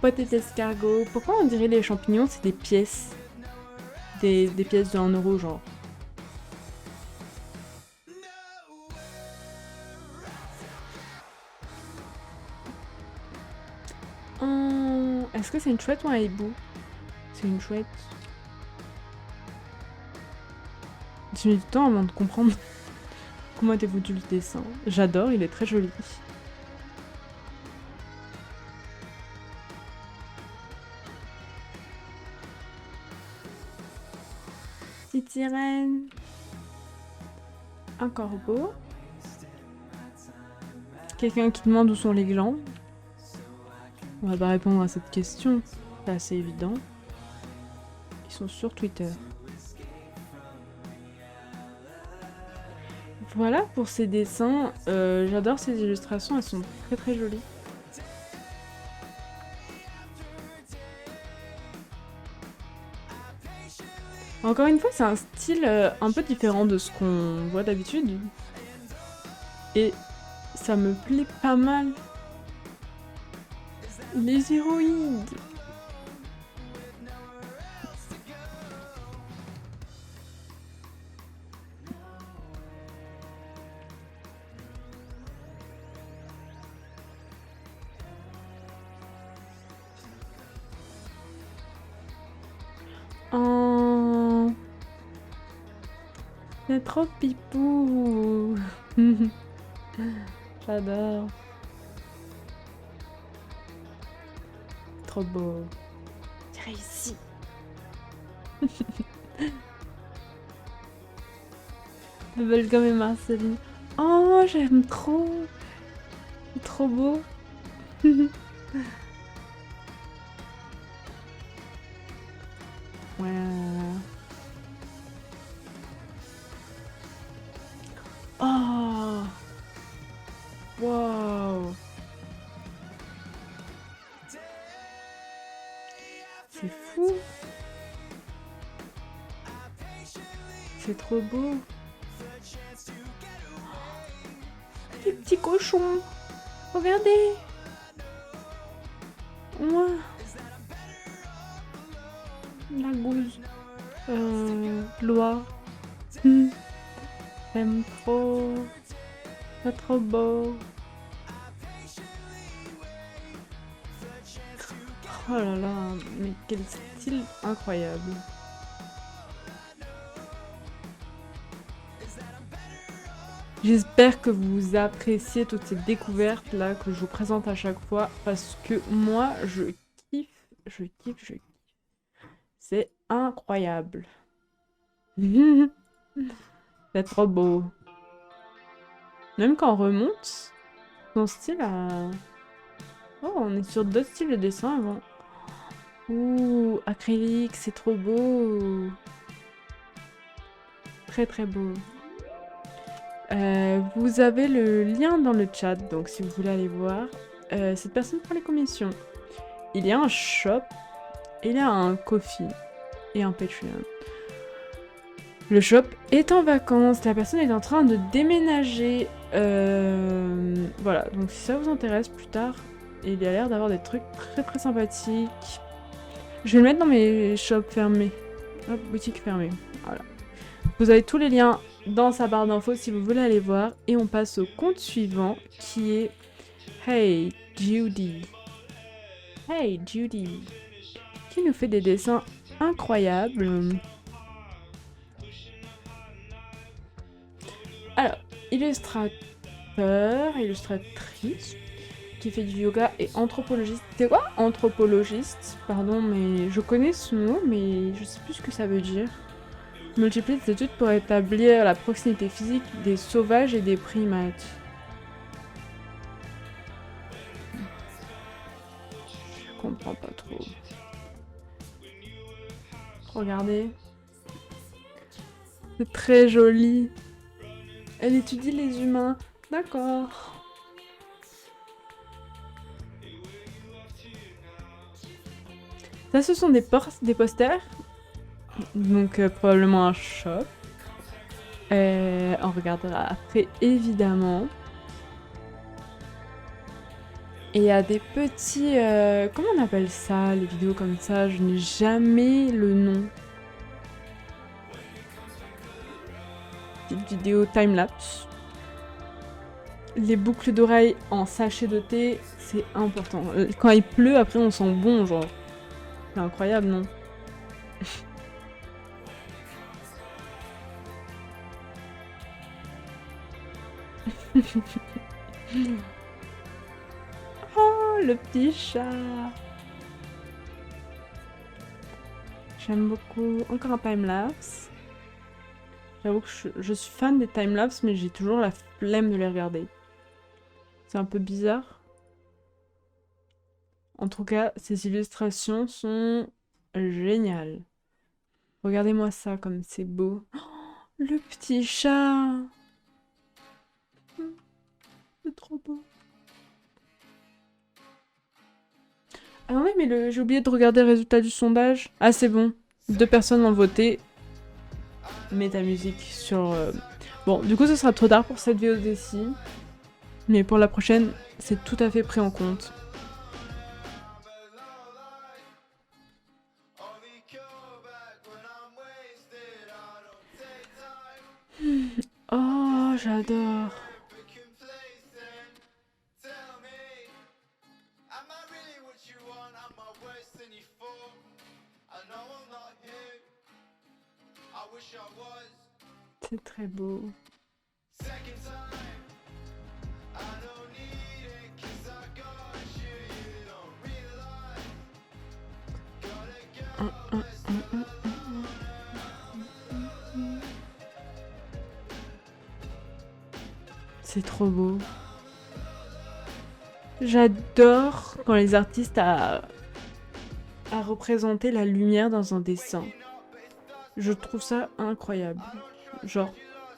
Pote et escargot. Pourquoi on dirait les champignons, c'est des pièces? Des pièces de 1 euro, genre. Est-ce que c'est une chouette ou un hibou? C'est une chouette. J'ai mis du temps avant de comprendre comment était foutu le dessin. J'adore, il est très joli. Petite sirène. Un corbeau. Quelqu'un qui demande où sont les glands. On va pas répondre à cette question, c'est assez évident. Ils sont sur Twitter. Voilà pour ces dessins. J'adore ces illustrations, elles sont très très jolies. Encore une fois, c'est un style un peu différent de ce qu'on voit d'habitude. Et ça me plaît pas mal. Les héroïdes. Oh, c'est trop pipou. J'adore. Trop beau. J'ai réussi. Bubblegum et Marceline. Oh, j'aime trop. C'est trop beau. Ouais. Oh. Wow. C'est fou. C'est trop beau. Les petits cochons. Regardez. Moi. La gousse. Loi. J'aime trop. C'est trop beau. Oh là là, mais quel style incroyable. J'espère que vous appréciez toutes ces découvertes là que je vous présente à chaque fois parce que moi je kiffe, je kiffe, je kiffe. C'est incroyable. C'est trop beau. Même quand on remonte, son style a... Oh, on est sur d'autres styles de dessin avant. Ouh, acrylique, c'est trop beau. Très très beau. Vous avez le lien dans le chat, donc si vous voulez aller voir. Cette personne prend les commissions. Il y a un shop, il y a un Ko-fi et un Patreon. Le shop est en vacances, la personne est en train de déménager. Voilà, donc si ça vous intéresse plus tard, il y a l'air d'avoir des trucs très très sympathiques. Je vais le mettre dans mes shops fermés. Hop, boutique fermée. Voilà. Vous avez tous les liens dans sa barre d'infos si vous voulez aller voir. Et on passe au compte suivant qui est Hey Judy. Hey Judy. Qui nous fait des dessins incroyables. Alors, illustrateur, illustratrice, qui fait du yoga et anthropologiste. C'est quoi anthropologiste? Pardon, mais je connais ce mot, mais je sais plus ce que ça veut dire. Multiplie des études pour établir la proximité physique des sauvages et des primates. Je comprends pas trop. Regardez. C'est très joli. Elle étudie les humains. D'accord. Ça, ce sont des posters. Donc, probablement un shop. On regardera après, évidemment. Et il y a des petits... comment on appelle ça, les vidéos comme ça? Je n'ai jamais le nom. Petite vidéo time-lapse. Les boucles d'oreilles en sachet de thé, c'est important. Quand il pleut, après, on sent bon, genre. C'est incroyable, non? Oh, le petit chat. J'aime beaucoup. Encore un time-lapse. J'avoue que je suis fan des time-lapse, mais j'ai toujours la flemme de les regarder. C'est un peu bizarre. En tout cas, ces illustrations sont géniales. Regardez-moi ça, comme c'est beau. Oh, le petit chat. C'est trop beau. Ah ouais, mais j'ai oublié de regarder le résultat du sondage. Ah, c'est bon. 2 personnes ont voté. Mets ta musique sur... Bon, du coup, ce sera trop tard pour cette VOD-ci. Mais pour la prochaine, c'est tout à fait pris en compte. Oh, j'adore. C'est très beau. C'est trop beau. J'adore quand les artistes à représenter la lumière dans un dessin. Je trouve ça incroyable. Genre,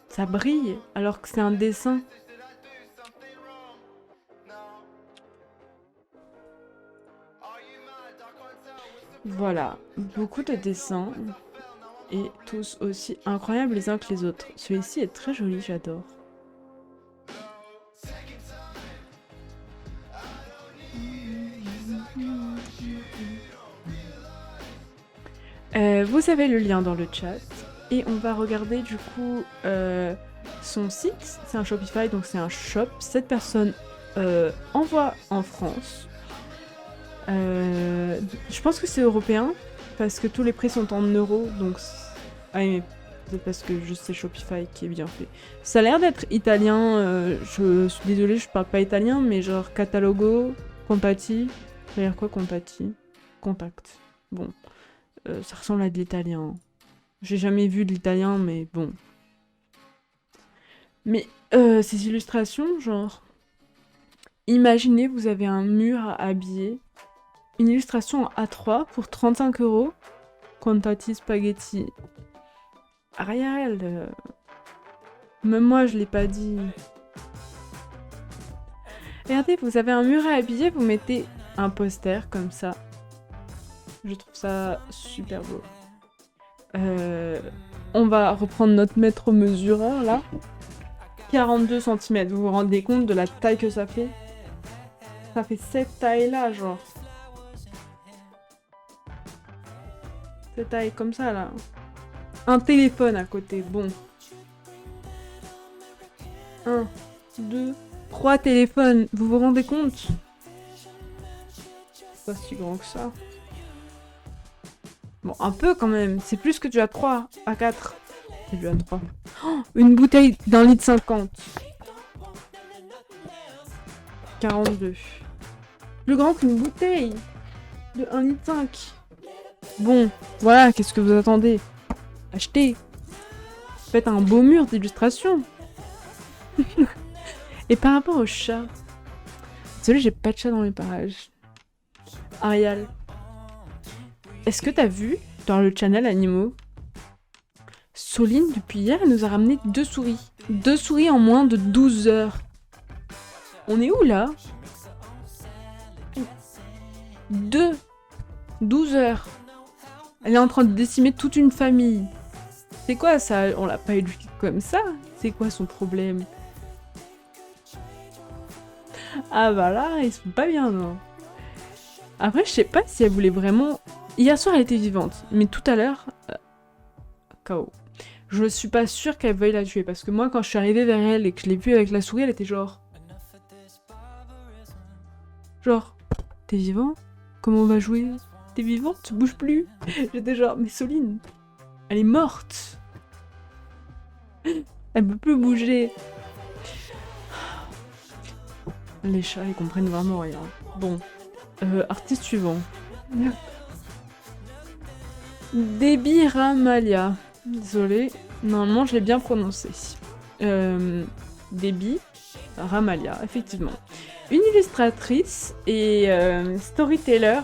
ça brille alors que c'est un dessin. Voilà, beaucoup de dessins et tous aussi incroyables les uns que les autres. Celui-ci est très joli, j'adore. Vous avez le lien dans le chat et on va regarder du coup son site. C'est un Shopify, donc c'est un shop. Cette personne envoie en France. Je pense que c'est européen parce que tous les prix sont en euros, donc... Ah, mais C'est parce que juste c'est Shopify qui est bien fait. Ça a l'air d'être italien. Je suis désolée, je parle pas italien, mais genre catalogo, compati. Ça veut dire quoi compati? Contact. Bon, ça ressemble à de l'italien. J'ai jamais vu de l'italien, mais bon. Mais ces illustrations, genre... Imaginez, vous avez un mur à habiller. Une illustration en A3 pour 35 €. Contati spaghetti. Ariel, même moi je l'ai pas dit. Regardez, vous avez un mur à habiller, vous mettez un poster comme ça. Je trouve ça super beau. On va reprendre notre mètre mesureur là. 42 cm, vous vous rendez compte de la taille que ça fait? Ça fait cette taille là, genre. Cette taille comme ça là. Un téléphone à côté, bon. 1, 2, 3 téléphones, vous vous rendez compte? C'est pas si grand que ça. Bon, un peu quand même, c'est plus que du A3, A4. C'est du A3. Oh, une bouteille d'1,50 litre. 42. Plus grand qu'une bouteille de 1,5 litre. Bon, voilà, qu'est-ce que vous attendez? Achetez. Faites un beau mur d'illustration. Et par rapport au chat... Désolé, j'ai pas de chat dans les parages. Ariel, est-ce que t'as vu dans le channel Animaux, Soline, depuis hier, elle nous a ramené 2 souris. 2 souris en moins de 12 heures. On est où là? 12 heures. Elle est en train de décimer toute une famille. C'est quoi ça? On l'a pas éduquée comme ça? C'est quoi son problème? Ah bah là, ils sont pas bien, non? Après, je sais pas si elle voulait vraiment... Hier soir, elle était vivante, mais tout à l'heure... KO. Je suis pas sûre qu'elle veuille la tuer, parce que moi, quand je suis arrivée vers elle et que je l'ai vue avec la souris, elle était genre... Genre, t'es vivant? Comment on va jouer? T'es vivante? Bouge plus. J'étais genre, mais Soline, elle est morte. Elle peut plus bouger. Les chats, ils comprennent vraiment rien. Bon, artiste suivant. Debbie Ramalia. Désolée, normalement je l'ai bien prononcé. Debbie Ramalia, effectivement. Une illustratrice et storyteller.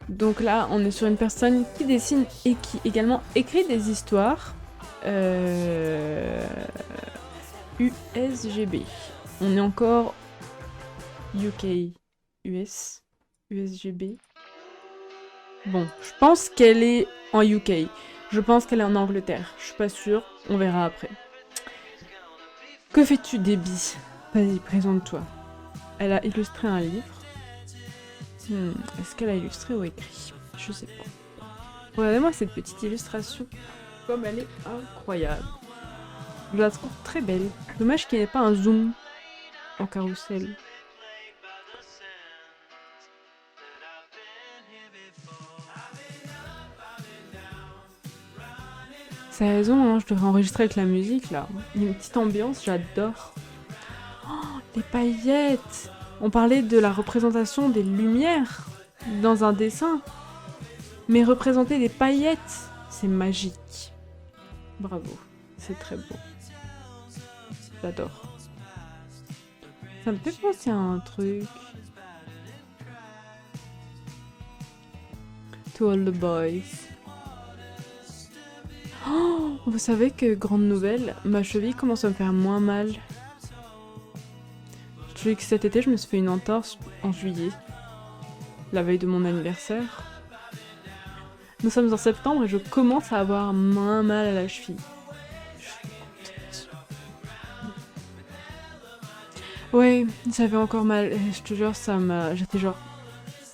Donc là, on est sur une personne qui dessine et qui également écrit des histoires. USGB. On est encore UK, US, USGB. Bon, je pense qu'elle est en UK. Je pense qu'elle est en Angleterre. Je suis pas sûre. On verra après. Que fais-tu, Debbie? Vas-y, présente-toi. Elle a illustré un livre. Est-ce qu'elle a illustré ou écrit? Je sais pas. Regardez-moi cette petite illustration. Comme elle est incroyable. Je la trouve très belle. Dommage qu'il n'y ait pas un zoom en carrousel. C'est raison, hein, je devrais enregistrer avec la musique là. Il y a une petite ambiance, j'adore. Oh, les paillettes! On parlait de la représentation des lumières dans un dessin. Mais représenter des paillettes, c'est magique. Bravo, c'est très beau. J'adore. Ça me fait penser à un truc. To all the boys. Oh, vous savez que, grande nouvelle, ma cheville commence à me faire moins mal. Je sais que cet été, je me suis fait une entorse en juillet. La veille de mon anniversaire. Nous sommes en septembre et je commence à avoir moins mal à la cheville. Ouais, j'avais encore mal. Et je te jure, ça m'a... J'étais genre...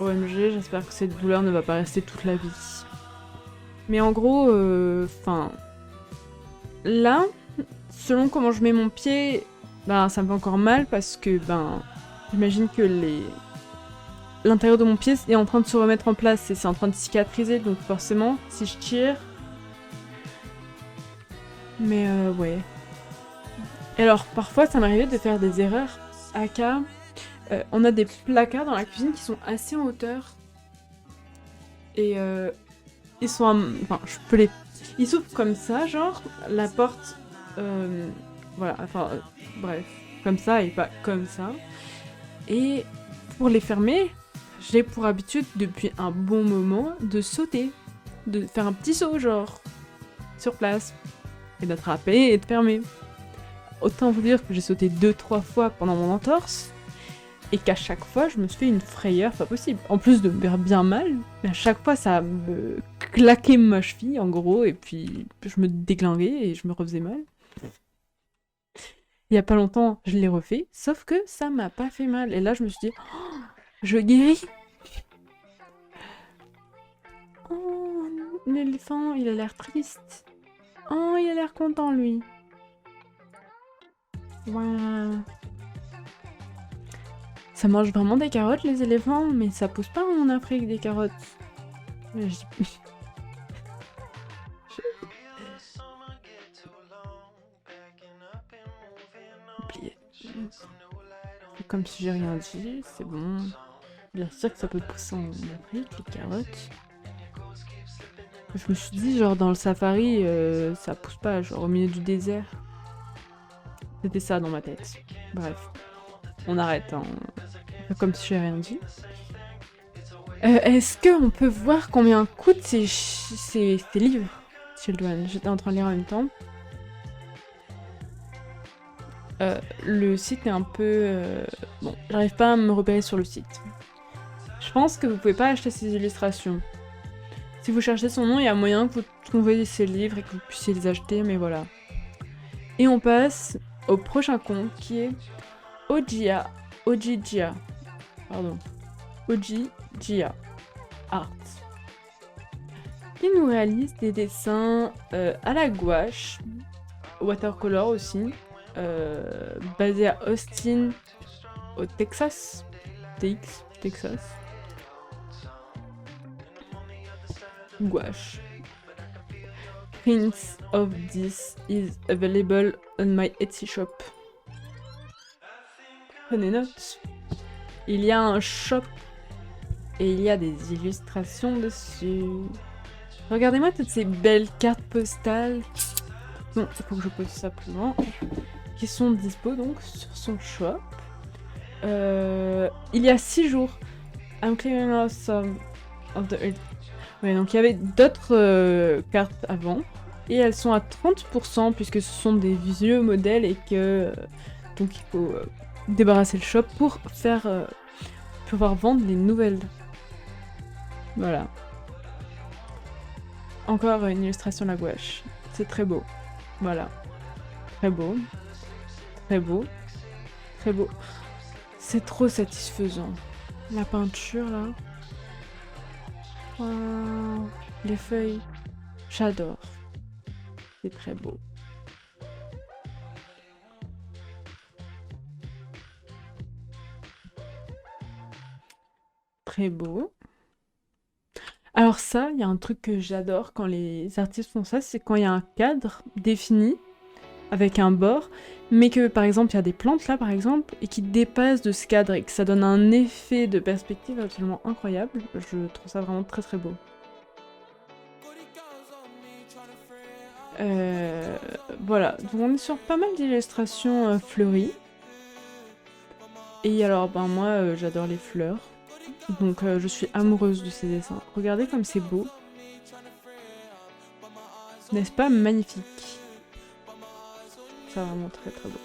OMG, j'espère que cette douleur ne va pas rester toute la vie. Mais en gros, là, selon comment je mets mon pied, ben, ça me fait encore mal parce que, ben, j'imagine que l'intérieur de mon pied est en train de se remettre en place et c'est en train de cicatriser, donc forcément, si je tire, Mais ouais. Et alors, parfois, ça m'arrivait de faire des erreurs. Aka, on a des placards dans la cuisine qui sont assez en hauteur. Et ils sont... Enfin, je peux les... Ils s'ouvrent comme ça, genre, la porte... voilà, enfin, bref. Comme ça et pas comme ça. Et pour les fermer, j'ai pour habitude, depuis un bon moment, de sauter. De faire un petit saut, genre, sur place. Et d'attraper et de fermer. Autant vous dire que j'ai sauté 2-3 fois pendant mon entorse, et qu'à chaque fois, je me suis fait une frayeur pas possible. En plus de me faire bien mal, mais à chaque fois, ça me claquait ma cheville, en gros, et puis je me déglinguais et je me refaisais mal. Il y a pas longtemps, je l'ai refait, sauf que ça m'a pas fait mal. Et là, je me suis dit, oh, je guéris. Oh, l'éléphant, il a l'air triste. Oh, il a l'air content, lui. Waouh. Ça mange vraiment des carottes, les éléphants, mais ça pousse pas en Afrique, des carottes. J'ai oublié. C'est comme si j'ai rien dit, c'est bon. Bien sûr que ça peut pousser en Afrique, les carottes. Je me suis dit, genre, dans le safari, ça pousse pas, genre, au milieu du désert. C'était ça dans ma tête. Bref, on arrête, hein. Comme si j'ai rien dit. Est-ce qu'on peut voir combien coûtent ces livres, Children? J'étais en train de lire en même temps. Le site est un peu... Bon, j'arrive pas à me repérer sur le site. Je pense que vous pouvez pas acheter ces illustrations. Si vous cherchez son nom, il y a moyen que vous trouviez ces livres et que vous puissiez les acheter, mais voilà. Et on passe au prochain compte qui est Ojigia. Pardon. Ojigia Art. Il nous réalise des dessins à la gouache, watercolor aussi, basé à Austin, au Texas. Texas. Gouache. Prints of this is available on my Etsy shop. Prenez note. Il y a un shop et il y a des illustrations dessus. Regardez-moi toutes ces belles cartes postales. Bon, il faut que je pose ça plus loin. Qui sont dispo donc sur son shop. Il y a 6 jours. I'm clearing out some of the... Ouais, donc il y avait d'autres cartes avant. Et elles sont à 30% puisque ce sont des vieux modèles et que... donc il faut débarrasser le shop pour pouvoir vendre les nouvelles. Voilà. Encore une illustration à la gouache. C'est très beau. Voilà. Très beau. Très beau. Très beau. C'est trop satisfaisant. La peinture, là. Wow. Les feuilles. J'adore. C'est très beau. Très beau. Alors ça, il y a un truc que j'adore quand les artistes font ça, c'est quand il y a un cadre défini avec un bord, mais que par exemple il y a des plantes là par exemple, et qui dépassent de ce cadre et que ça donne un effet de perspective absolument incroyable. Je trouve ça vraiment très très beau. Voilà, donc on est sur pas mal d'illustrations fleuries. Et alors ben moi j'adore les fleurs. Donc je suis amoureuse de ces dessins. Regardez comme c'est beau. N'est-ce pas magnifique? C'est vraiment très très beau.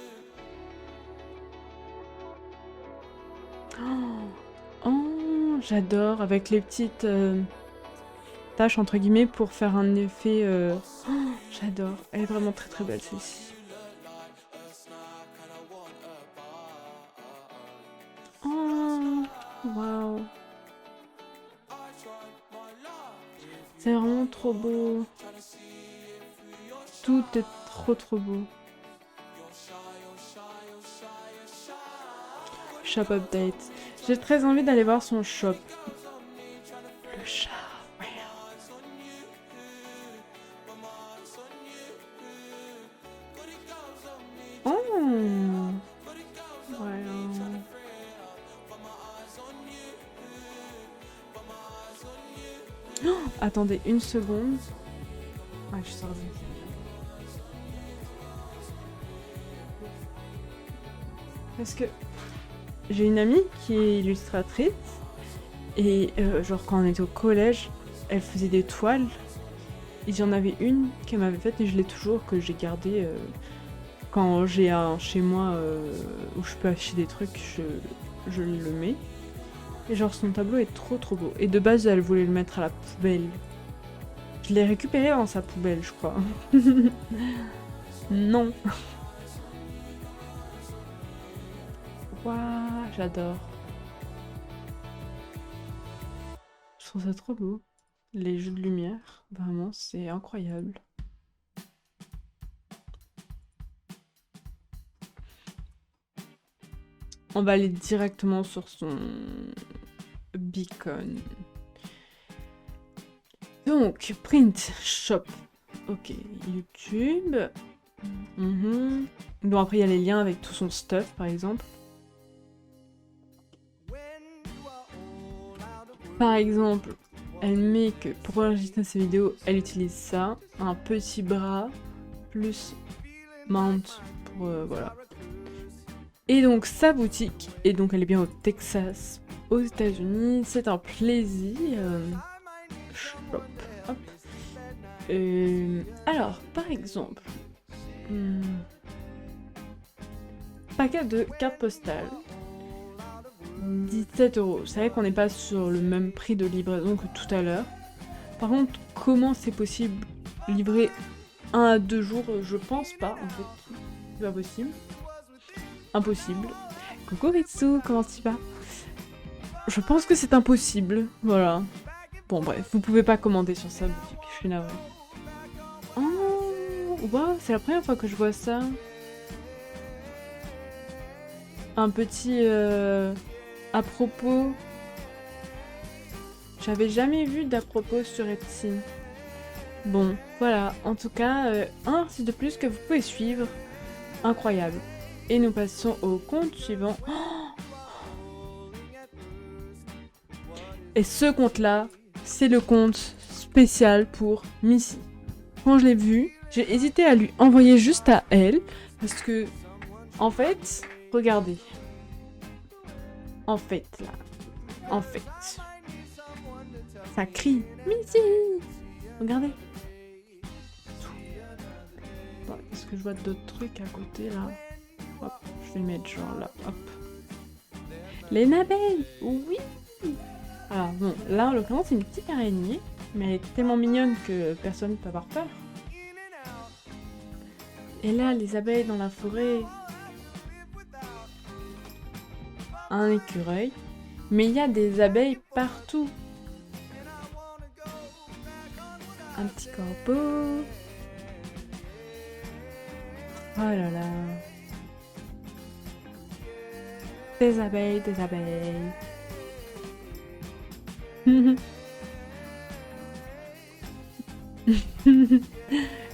Oh, j'adore avec les petites taches entre guillemets pour faire un effet... Oh, j'adore. Elle est vraiment très très belle celle-ci. Oh, waouh. C'est vraiment trop beau. Tout est trop trop beau. Shop update. J'ai très envie d'aller voir son shop. Le chat. Voilà. Oh, attendez une seconde. Ah, je suis sortie. Parce que j'ai une amie qui est illustratrice et genre quand on était au collège, elle faisait des toiles. Et j'en avais une qu'elle m'avait faite et je l'ai toujours, que j'ai gardée quand j'ai un chez moi où je peux afficher des trucs, je le mets. Et genre son tableau est trop beau. Et de base elle voulait le mettre à la poubelle. Je l'ai récupéré dans sa poubelle je crois. Non. Waouh, j'adore. Je trouve ça trop beau. Les jeux de lumière, vraiment c'est incroyable. On va aller directement sur son beacon. Donc, print, shop. Ok, YouTube. Bon, après, il y a les liens avec tout son stuff, par exemple. Par exemple, elle met que pour enregistrer ses vidéos, elle utilise ça. Un petit bras, plus mount pour... voilà. Et donc sa boutique, et donc elle est bien au Texas, aux États-Unis, c'est un plaisir. Shop. Hop. Alors, par exemple, paquet de cartes postales, 17 €. C'est vrai qu'on n'est pas sur le même prix de livraison que tout à l'heure. Par contre, comment c'est possible livrer 1 à 2 jours? Je pense pas, en fait. C'est pas possible. Impossible. Coucou Ritsu, comment tu vas? Je pense que c'est impossible, voilà. Bon bref, vous pouvez pas commander sur sa boutique, je suis navrée. Oh, wow, c'est la première fois que je vois ça. Un petit à propos. J'avais jamais vu d'à propos sur Etsy. Bon, voilà, en tout cas, un site de plus que vous pouvez suivre. Incroyable. Et nous passons au compte suivant. Et ce compte-là, c'est le compte spécial pour Missy. Quand je l'ai vu, j'ai hésité à lui envoyer juste à elle, parce que, en fait, regardez. En fait, ça crie Missy. Regardez. Attends, est-ce que je vois d'autres trucs à côté, là? Hop, je vais mettre genre là, hop. Les abeilles, oui. Alors bon, là en l'occurrence c'est une petite araignée, mais elle est tellement mignonne que personne ne peut avoir peur. Et là, les abeilles dans la forêt. Un écureuil. Mais il y a des abeilles partout. Un petit corbeau. Oh là là. Des abeilles, des abeilles.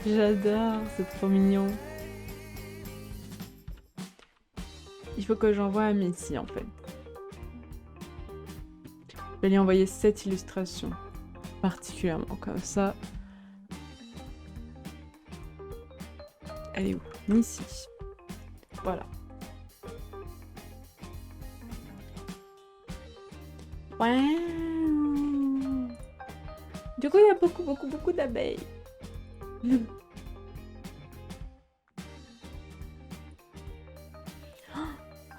J'adore, c'est trop mignon. Il faut que j'envoie à Missy en fait. Je vais lui envoyer cette illustration particulièrement comme ça. Elle est où? Missy. Voilà. Ouais. Du coup, il y a beaucoup d'abeilles.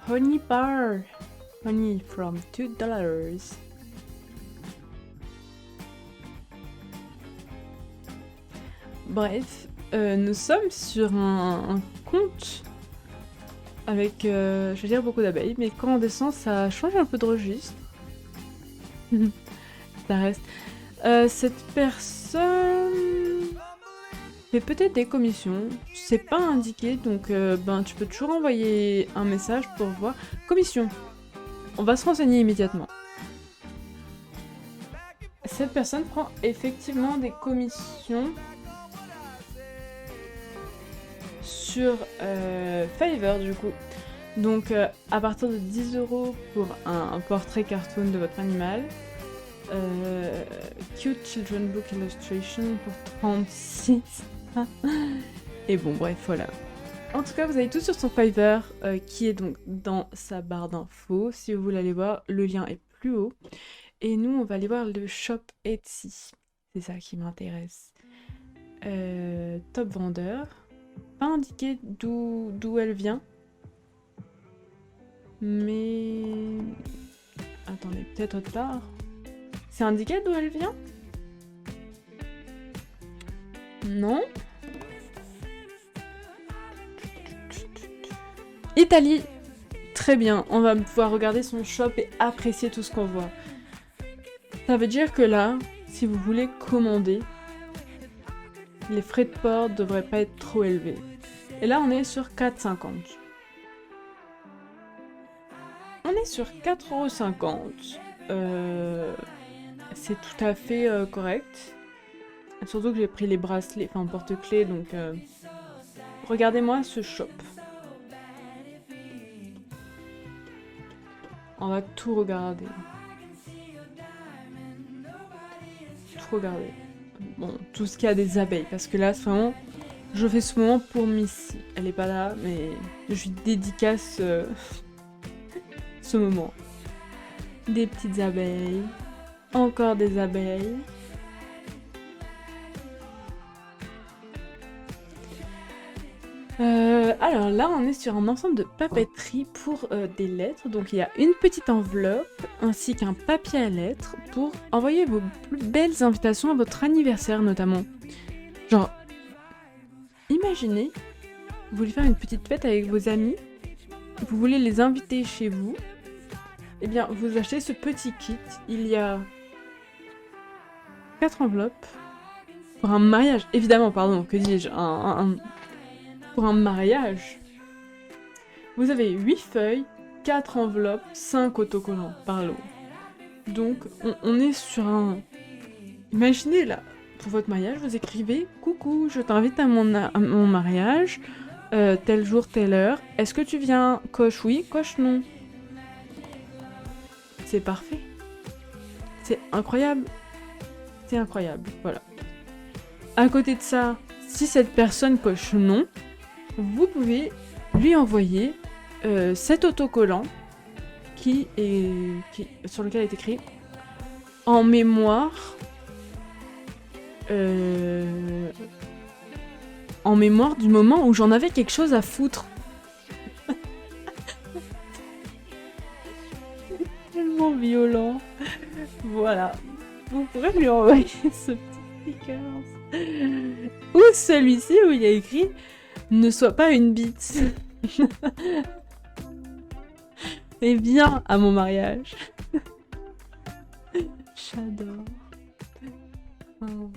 Honey bar. Honey from $2. Bref, nous sommes sur un compte avec, je veux dire, beaucoup d'abeilles, mais quand on descend, ça change un peu de registre. Ça reste. Cette personne fait peut-être des commissions, c'est pas indiqué, donc ben tu peux toujours envoyer un message pour voir. Commission. On va se renseigner immédiatement. Cette personne prend effectivement des commissions sur Fiverr du coup. Donc à partir de 10 € pour un portrait cartoon de votre animal. Cute Children Book Illustration pour 36. Et bon, bref, voilà. En tout cas, vous avez tout sur son Fiverr qui est donc dans sa barre d'infos. Si vous voulez aller voir, le lien est plus haut. Et nous, on va aller voir le shop Etsy. C'est ça qui m'intéresse. Top vendeur. Pas indiqué d'où elle vient. Mais... Attendez, peut-être autre part. C'est indiqué d'où elle vient? Non. Italie. Très bien, on va pouvoir regarder son shop et apprécier tout ce qu'on voit. Ça veut dire que là, si vous voulez commander, les frais de port devraient pas être trop élevés. Et là, on est sur 4,50 €. On est sur 4,50 €. C'est tout à fait correct. Surtout que j'ai pris les bracelets, enfin porte-clés, donc regardez-moi ce shop. On va tout regarder. Tout regarder. Bon, tout ce qui a des abeilles, parce que là, c'est vraiment... Je fais ce moment pour Missy. Elle est pas là, mais je lui dédicace ce moment. Des petites abeilles. Encore des abeilles. Alors là, on est sur un ensemble de papeterie pour des lettres. Donc il y a une petite enveloppe ainsi qu'un papier à lettres pour envoyer vos plus belles invitations à votre anniversaire notamment. Genre, imaginez, vous voulez faire une petite fête avec vos amis, vous voulez les inviter chez vous, eh bien vous achetez ce petit kit. Il y a 4 enveloppes pour un mariage. Évidemment, pardon, que dis-je, pour un mariage. Vous avez 8 feuilles, 4 enveloppes, 5 autocollants par lot. Donc, on est sur un... Imaginez là, pour votre mariage, vous écrivez « Coucou, je t'invite à mon mariage, tel jour, telle heure. Est-ce que tu viens? Coche oui, coche non. » C'est parfait. C'est incroyable. C'est incroyable, voilà. À côté de ça, si cette personne coche non, vous pouvez lui envoyer cet autocollant sur lequel est écrit en mémoire du moment où j'en avais quelque chose à foutre. Tellement violent. Voilà. Vous pourrez lui envoyer ce petit sticker. Ou celui-ci où il y a écrit ne sois pas une bite. Et viens à mon mariage. J'adore. Oh.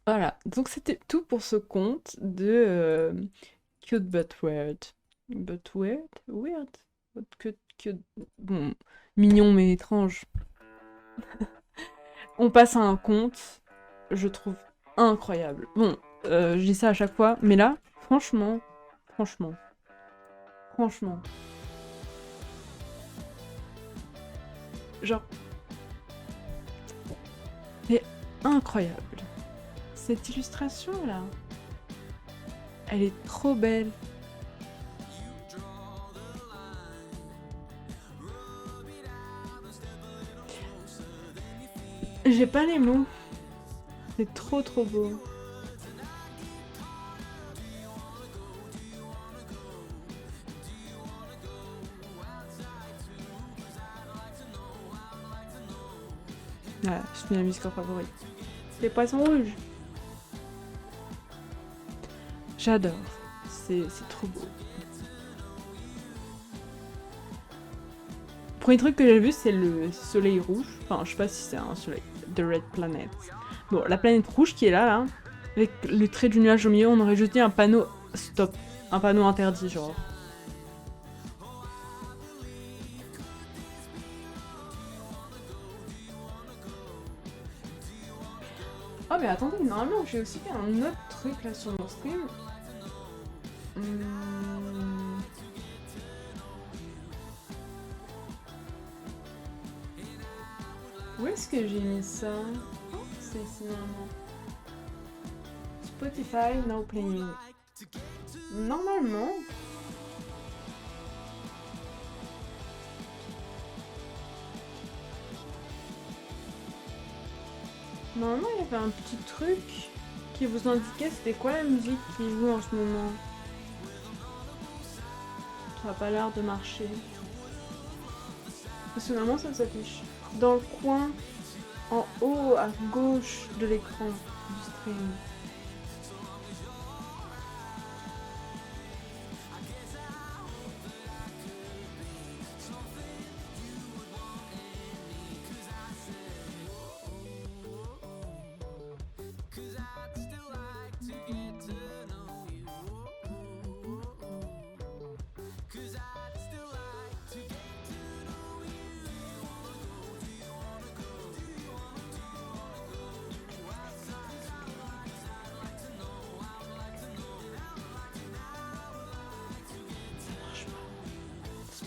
Voilà, donc c'était tout pour ce conte de Cute but weird. But weird? Weird? Cute. Bon, mignon mais étrange. On passe à un conte, je trouve incroyable. Bon, je dis ça à chaque fois, mais là, franchement. Genre, c'est incroyable. Cette illustration là, elle est trop belle. J'ai pas les mots. C'est trop beau. Voilà, c'est ma musique favorite. Les poissons rouges. J'adore. C'est trop beau. Le premier truc que j'ai vu, c'est le soleil rouge. Enfin, je sais pas si c'est un soleil. The Red Planet. Bon, la planète rouge qui est là. Avec le trait du nuage au milieu, on aurait jeté un panneau stop. Un panneau interdit, genre. Oh mais attendez, normalement j'ai aussi fait un autre truc là sur mon stream. Où est-ce que j'ai mis ça? Oh, c'est ici normalement. Spotify now playing. Normalement. Normalement, il y avait un petit truc qui vous indiquait c'était quoi la musique qui joue en ce moment. Ça n'a pas l'air de marcher. Parce que normalement, ça s'affiche dans le coin, en haut, à gauche de l'écran du stream.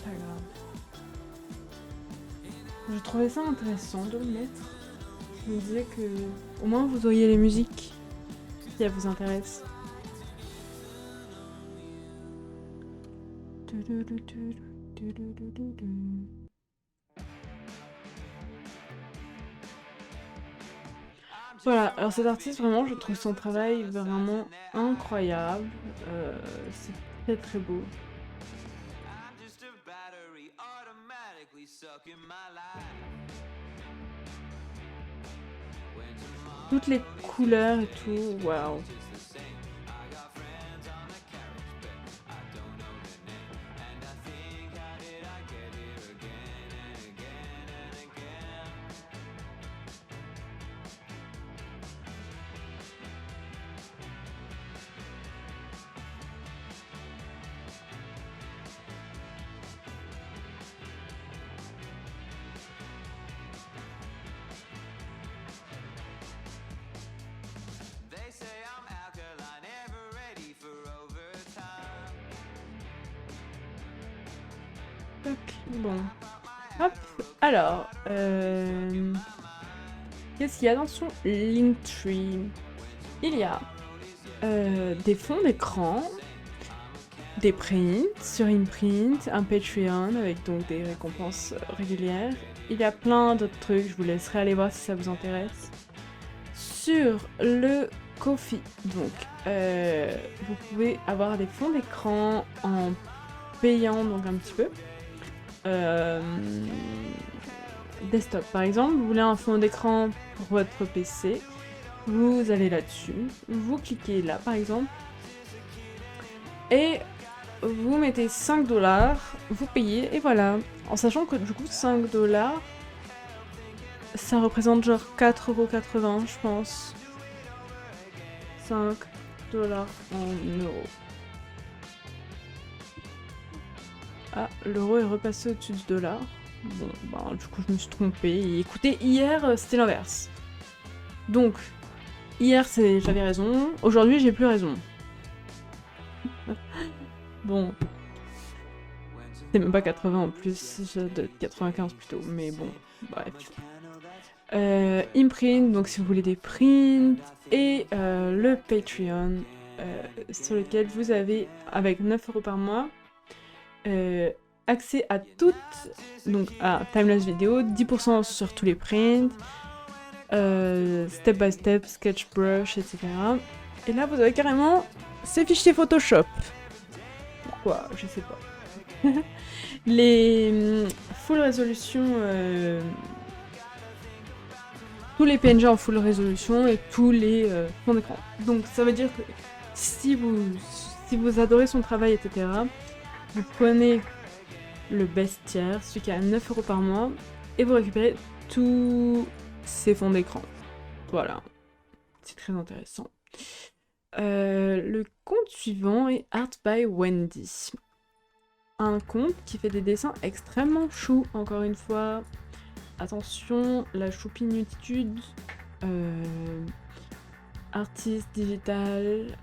Pas grave. Je trouvais ça intéressant de le mettre. Je me disais que au moins vous auriez les musiques si elles vous intéressent. Voilà, alors cet artiste vraiment je trouve son travail vraiment incroyable. C'est très très beau. Toutes les couleurs et tout, waouh. Bon. Hop. Alors, qu'est-ce qu'il y a dans son Linktree? Il y a des fonds d'écran, des prints sur Imprint, un Patreon avec donc des récompenses régulières. Il y a plein d'autres trucs, je vous laisserai aller voir si ça vous intéresse. Sur le Ko-fi, donc, vous pouvez avoir des fonds d'écran en payant donc un petit peu. Desktop par exemple, vous voulez un fond d'écran pour votre PC, vous allez là-dessus, vous cliquez là par exemple, et vous mettez 5$, vous payez, et voilà. En sachant que du coup 5$, ça représente genre 4,80€, je pense. 5$ en euros. Ah, l'euro est repassé au-dessus du dollar. Bon, bah du coup je me suis trompée. Et écoutez, hier c'était l'inverse. Donc, hier j'avais raison, aujourd'hui j'ai plus raison. Bon. C'est même pas 80 en plus, de 95 plutôt, mais bon, bref. Imprint, donc si vous voulez des prints, et le Patreon, sur lequel vous avez, avec 9€ par mois, accès à toutes, donc à timelapse vidéo, 10% sur tous les prints, step by step, sketchbrush, etc. Et là vous avez carrément ces fichiers Photoshop. Pourquoi? Je sais pas. Les full résolution, tous les PNG en full résolution et tous les fonds d'écran. Donc ça veut dire que si vous adorez son travail, etc., vous prenez le bestiaire, celui qui est à 9€ par mois, et vous récupérez tous ces fonds d'écran. Voilà. C'est très intéressant. Le compte suivant est Art by Wendy. Un compte qui fait des dessins extrêmement choux, encore une fois. Attention, la choupinitude artiste digitale.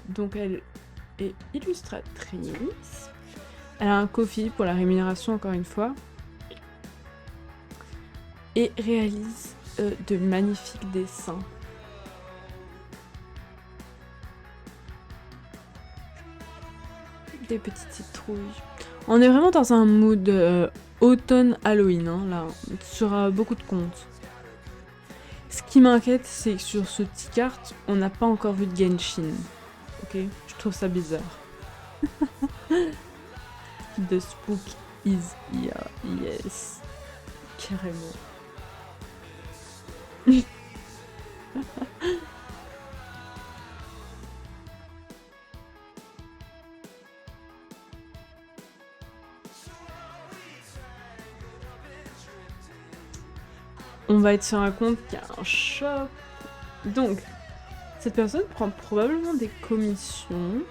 Donc elle est illustratrice. Elle a un Ko-fi pour la rémunération encore une fois. Et réalise de magnifiques dessins. Des petites citrouilles. On est vraiment dans un mood automne Halloween, hein, là, sur beaucoup de comptes. Ce qui m'inquiète, c'est que sur ce petit carte, on n'a pas encore vu de Genshin. Ok, je trouve ça bizarre. The spook is here, yes. Carrément. On va être sur un compte qui a un shop. Donc, cette personne prend probablement des commissions.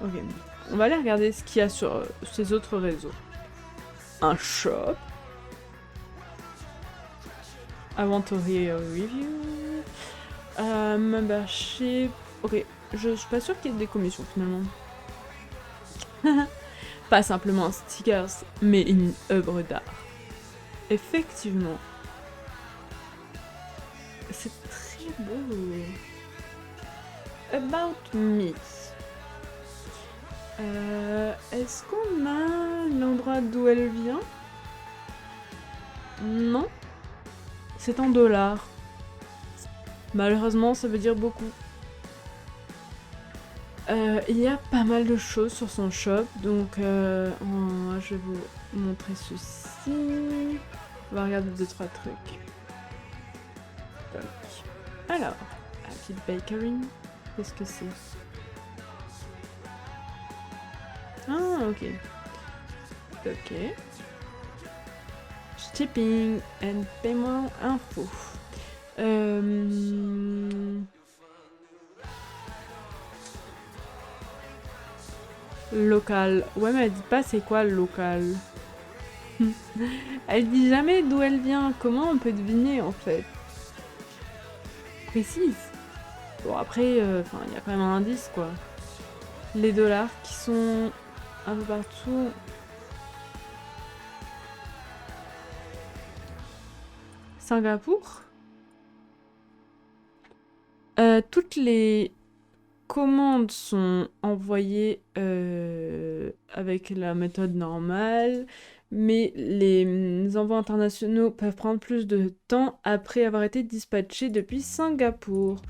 Ok, on va aller regarder ce qu'il y a sur ses autres réseaux. Un shop. Inventory review. Membership. Ok, je suis pas sûre qu'il y ait des commissions finalement. Pas simplement un stickers, mais une œuvre d'art. Effectivement. C'est très beau. About me. Est-ce qu'on a l'endroit d'où elle vient? Non. C'est en dollars. Malheureusement, ça veut dire beaucoup. Il y a pas mal de choses sur son shop, donc je vais vous montrer ceci. On va regarder 2-3 trucs. Donc. Alors, Happy Bakery, qu'est-ce que c'est? Ah, ok. Ok. Shipping and paiement info. Local. Ouais, mais elle dit pas c'est quoi local. Elle dit jamais d'où elle vient. Comment on peut deviner en fait? Précise. Bon, après, il y a quand même un indice quoi. Les dollars qui sont un peu partout. Singapour. Toutes les commandes sont envoyées avec la méthode normale, mais les envois internationaux peuvent prendre plus de temps après avoir été dispatchés depuis Singapour.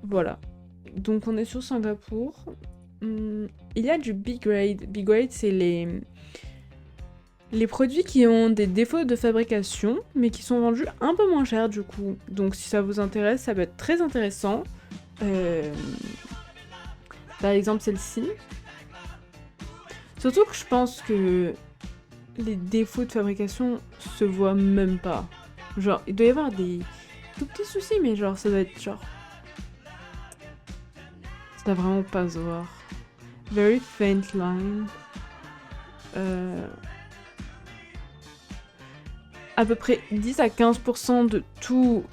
Voilà. Donc on est sur Singapour. Il y a du B-grade. B-grade, c'est les produits qui ont des défauts de fabrication, mais qui sont vendus un peu moins cher du coup. Donc si ça vous intéresse, ça peut être très intéressant. Par exemple celle-ci. Surtout que je pense que les défauts de fabrication se voient même pas. Genre, il doit y avoir des tout petits soucis, mais genre, ça doit être genre... Ça doit vraiment pas se voir. Very faint line. À peu près 10 à 15% de tout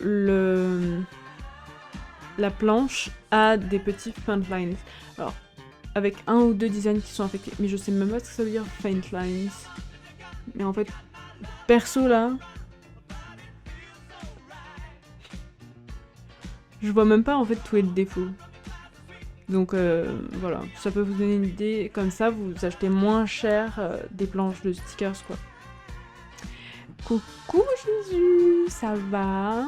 la planche a des petits faint lines. Alors, avec un ou deux designs qui sont affectés. Mais je sais même pas ce que ça veut dire faint lines. Mais en fait, perso là, je vois même pas en fait tout est le défaut. Donc voilà, ça peut vous donner une idée. Comme ça, vous achetez moins cher des planches de stickers quoi. Coucou Jésus, ça va?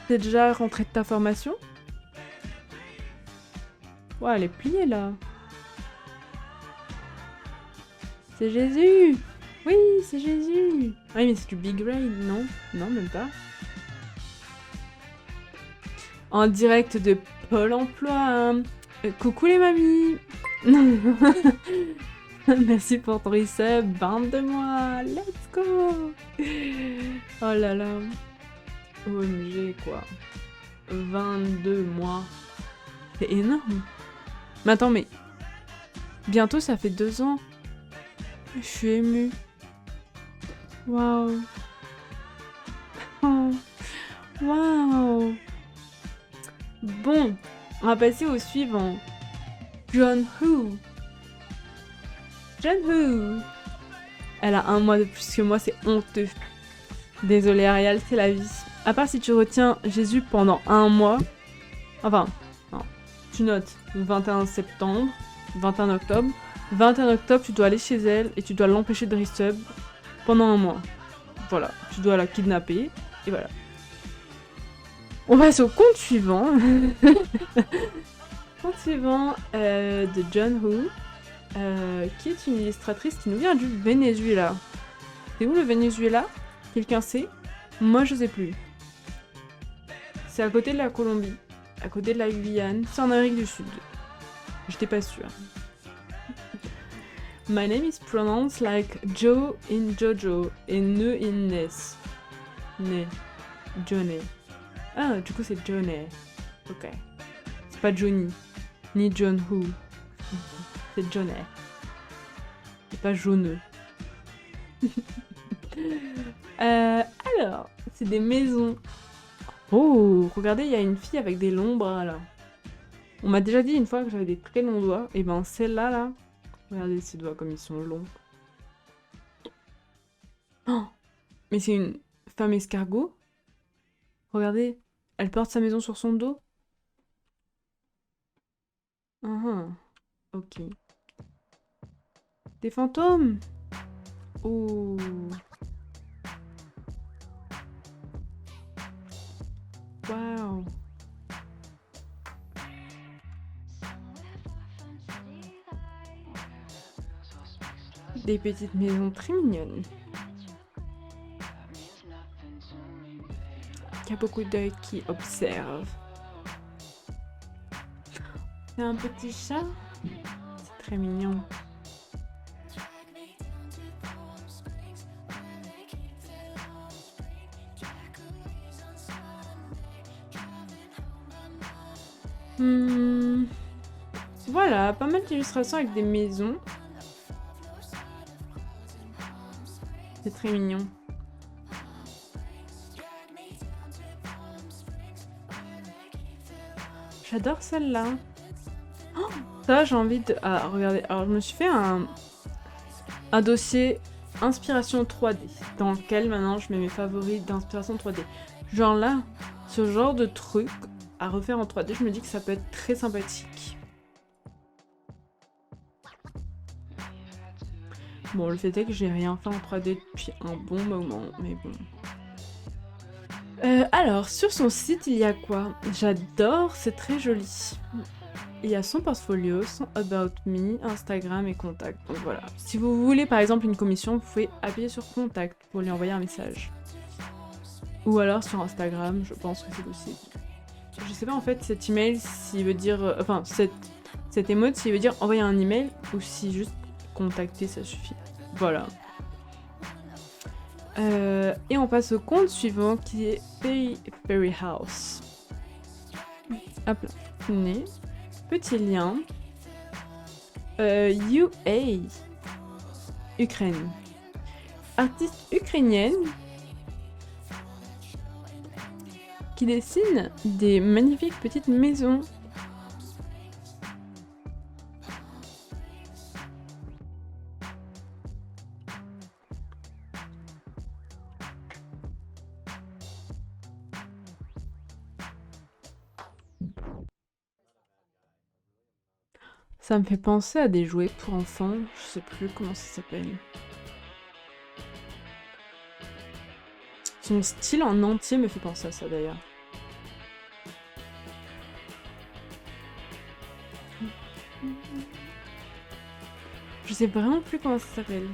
T'es déjà rentré de ta formation? Ouais, elle est pliée là. C'est Jésus! Oui, c'est Jésus! Oui, mais c'est du big grade, non? Non, même pas. En direct de Pôle emploi. Hein. Coucou les mamies! Merci pour ton resub, 22 mois! Let's go! Oh là là! OMG quoi! 22 mois! C'est énorme! Mais attends, mais... Bientôt ça fait 2 ans! Je suis émue! Waouh! Oh. Waouh! Bon, on va passer au suivant. John Woo. John Woo. Elle a 1 mois de plus que moi, c'est honteux. Désolée Ariel, c'est la vie. À part si tu retiens Jésus pendant 1 mois. Enfin, non. Tu notes 21 septembre, 21 octobre. 21 octobre, tu dois aller chez elle et tu dois l'empêcher de resub pendant 1 mois. Voilà, tu dois la kidnapper et voilà. On passe au compte suivant. Compte suivant de John Woo, qui est une illustratrice qui nous vient du Venezuela. C'est où le Venezuela? Quelqu'un sait? Moi je sais plus. C'est à côté de la Colombie, à côté de la Guyane, c'est en Amérique du Sud. J'étais pas sûre. My name is pronounced like Joe in Jojo et Ne in Ness. Ne. Johnny. Ah, du coup c'est Johnny. Ok. C'est pas Johnny, ni John Who. C'est Johnny. C'est pas jauneux. Alors, c'est des maisons. Oh, regardez, il y a une fille avec des longs bras là. On m'a déjà dit une fois que j'avais des très longs doigts. Et ben celle-là, là, regardez ses doigts comme ils sont longs. Oh, mais c'est une femme escargot. Regardez, elle porte sa maison sur son dos. Ok. Des fantômes. Oh. Waouh. Des petites maisons très mignonnes. Il y a beaucoup d'œils qui observent. C'est un petit chat. C'est très mignon. Voilà, pas mal d'illustrations avec des maisons. C'est très mignon. J'adore celle-là. Oh, ça, j'ai envie de... Ah, regardez. Alors, je me suis fait un dossier inspiration 3D, dans lequel maintenant je mets mes favoris d'inspiration 3D. Genre là, ce genre de truc à refaire en 3D, je me dis que ça peut être très sympathique. Bon, le fait est que j'ai rien fait en 3D depuis un bon moment, mais bon. Alors, sur son site, il y a quoi? J'adore, c'est très joli. Il y a son portfolio, son About Me, Instagram et Contact. Donc voilà. Si vous voulez par exemple une commission, vous pouvez appuyer sur Contact pour lui envoyer un message. Ou alors sur Instagram, je pense que c'est possible. Je sais pas en fait cet email s'il veut dire... enfin, cette emote s'il veut dire envoyer un email ou si juste contacter ça suffit. Voilà. Et on passe au compte suivant qui est Fairy House. Hop là. Né. Petit lien. UA. Ukraine. Artiste ukrainienne qui dessine des magnifiques petites maisons. Ça me fait penser à des jouets pour enfants, je sais plus comment ça s'appelle. Son style en entier me fait penser à ça d'ailleurs. Je sais vraiment plus comment ça s'appelle.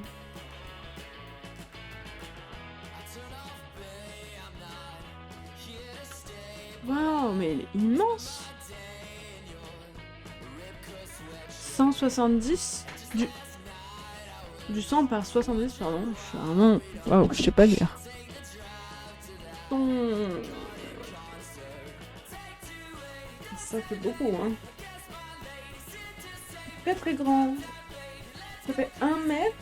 Waouh, mais elle est immense! 170 du 100 par 70, pardon. Je suis vraiment... Waouh, je sais pas lire. Ça fait beaucoup, hein. Très très grand. Ça fait 1 mètre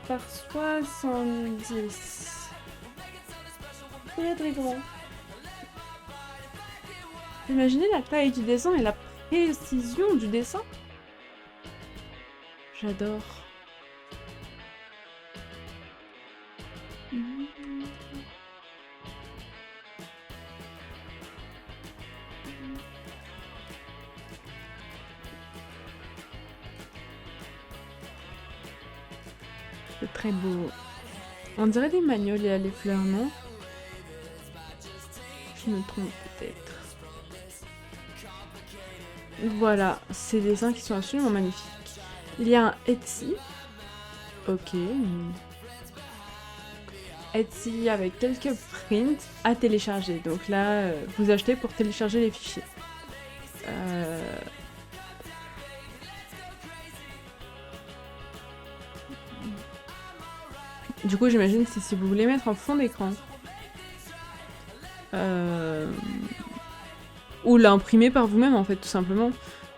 par 70. Très très grand. Imaginez la taille du dessin et la précision du dessin. J'adore. C'est très beau. On dirait des magnolias, les fleurs, non? Je me trompe peut-être. Voilà, ces dessins qui sont absolument magnifiques. Il y a un Etsy. Ok. Etsy avec quelques prints à télécharger. Donc là, vous achetez pour télécharger les fichiers. Du coup, j'imagine que si vous voulez mettre en fond d'écran ou l'imprimer par vous-même, en fait, tout simplement,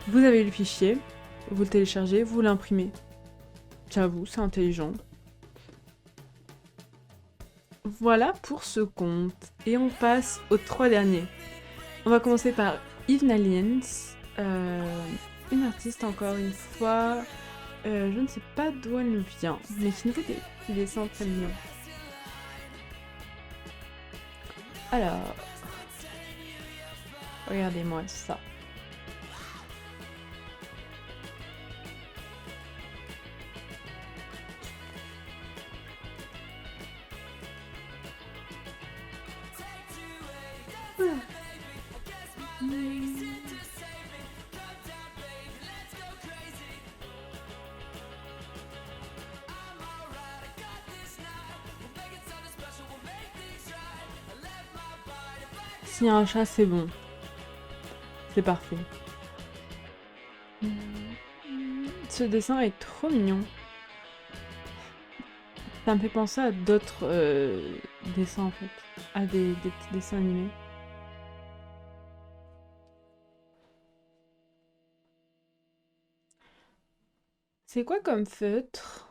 vous avez le fichier, vous le téléchargez, vous l'imprimez. J'avoue, c'est intelligent. Voilà pour ce compte. Et on passe aux 3 derniers. On va commencer par Yves Naliens, une artiste encore une fois. Je ne sais pas d'où elle nous vient, mais qui nous fait des petits dessins très mignons. Alors, regardez-moi ça. S'il y a un chat, c'est bon. C'est parfait. Ce dessin est trop mignon. Ça me fait penser à d'autres dessins en fait. À des petits dessins animés. C'est quoi comme feutre?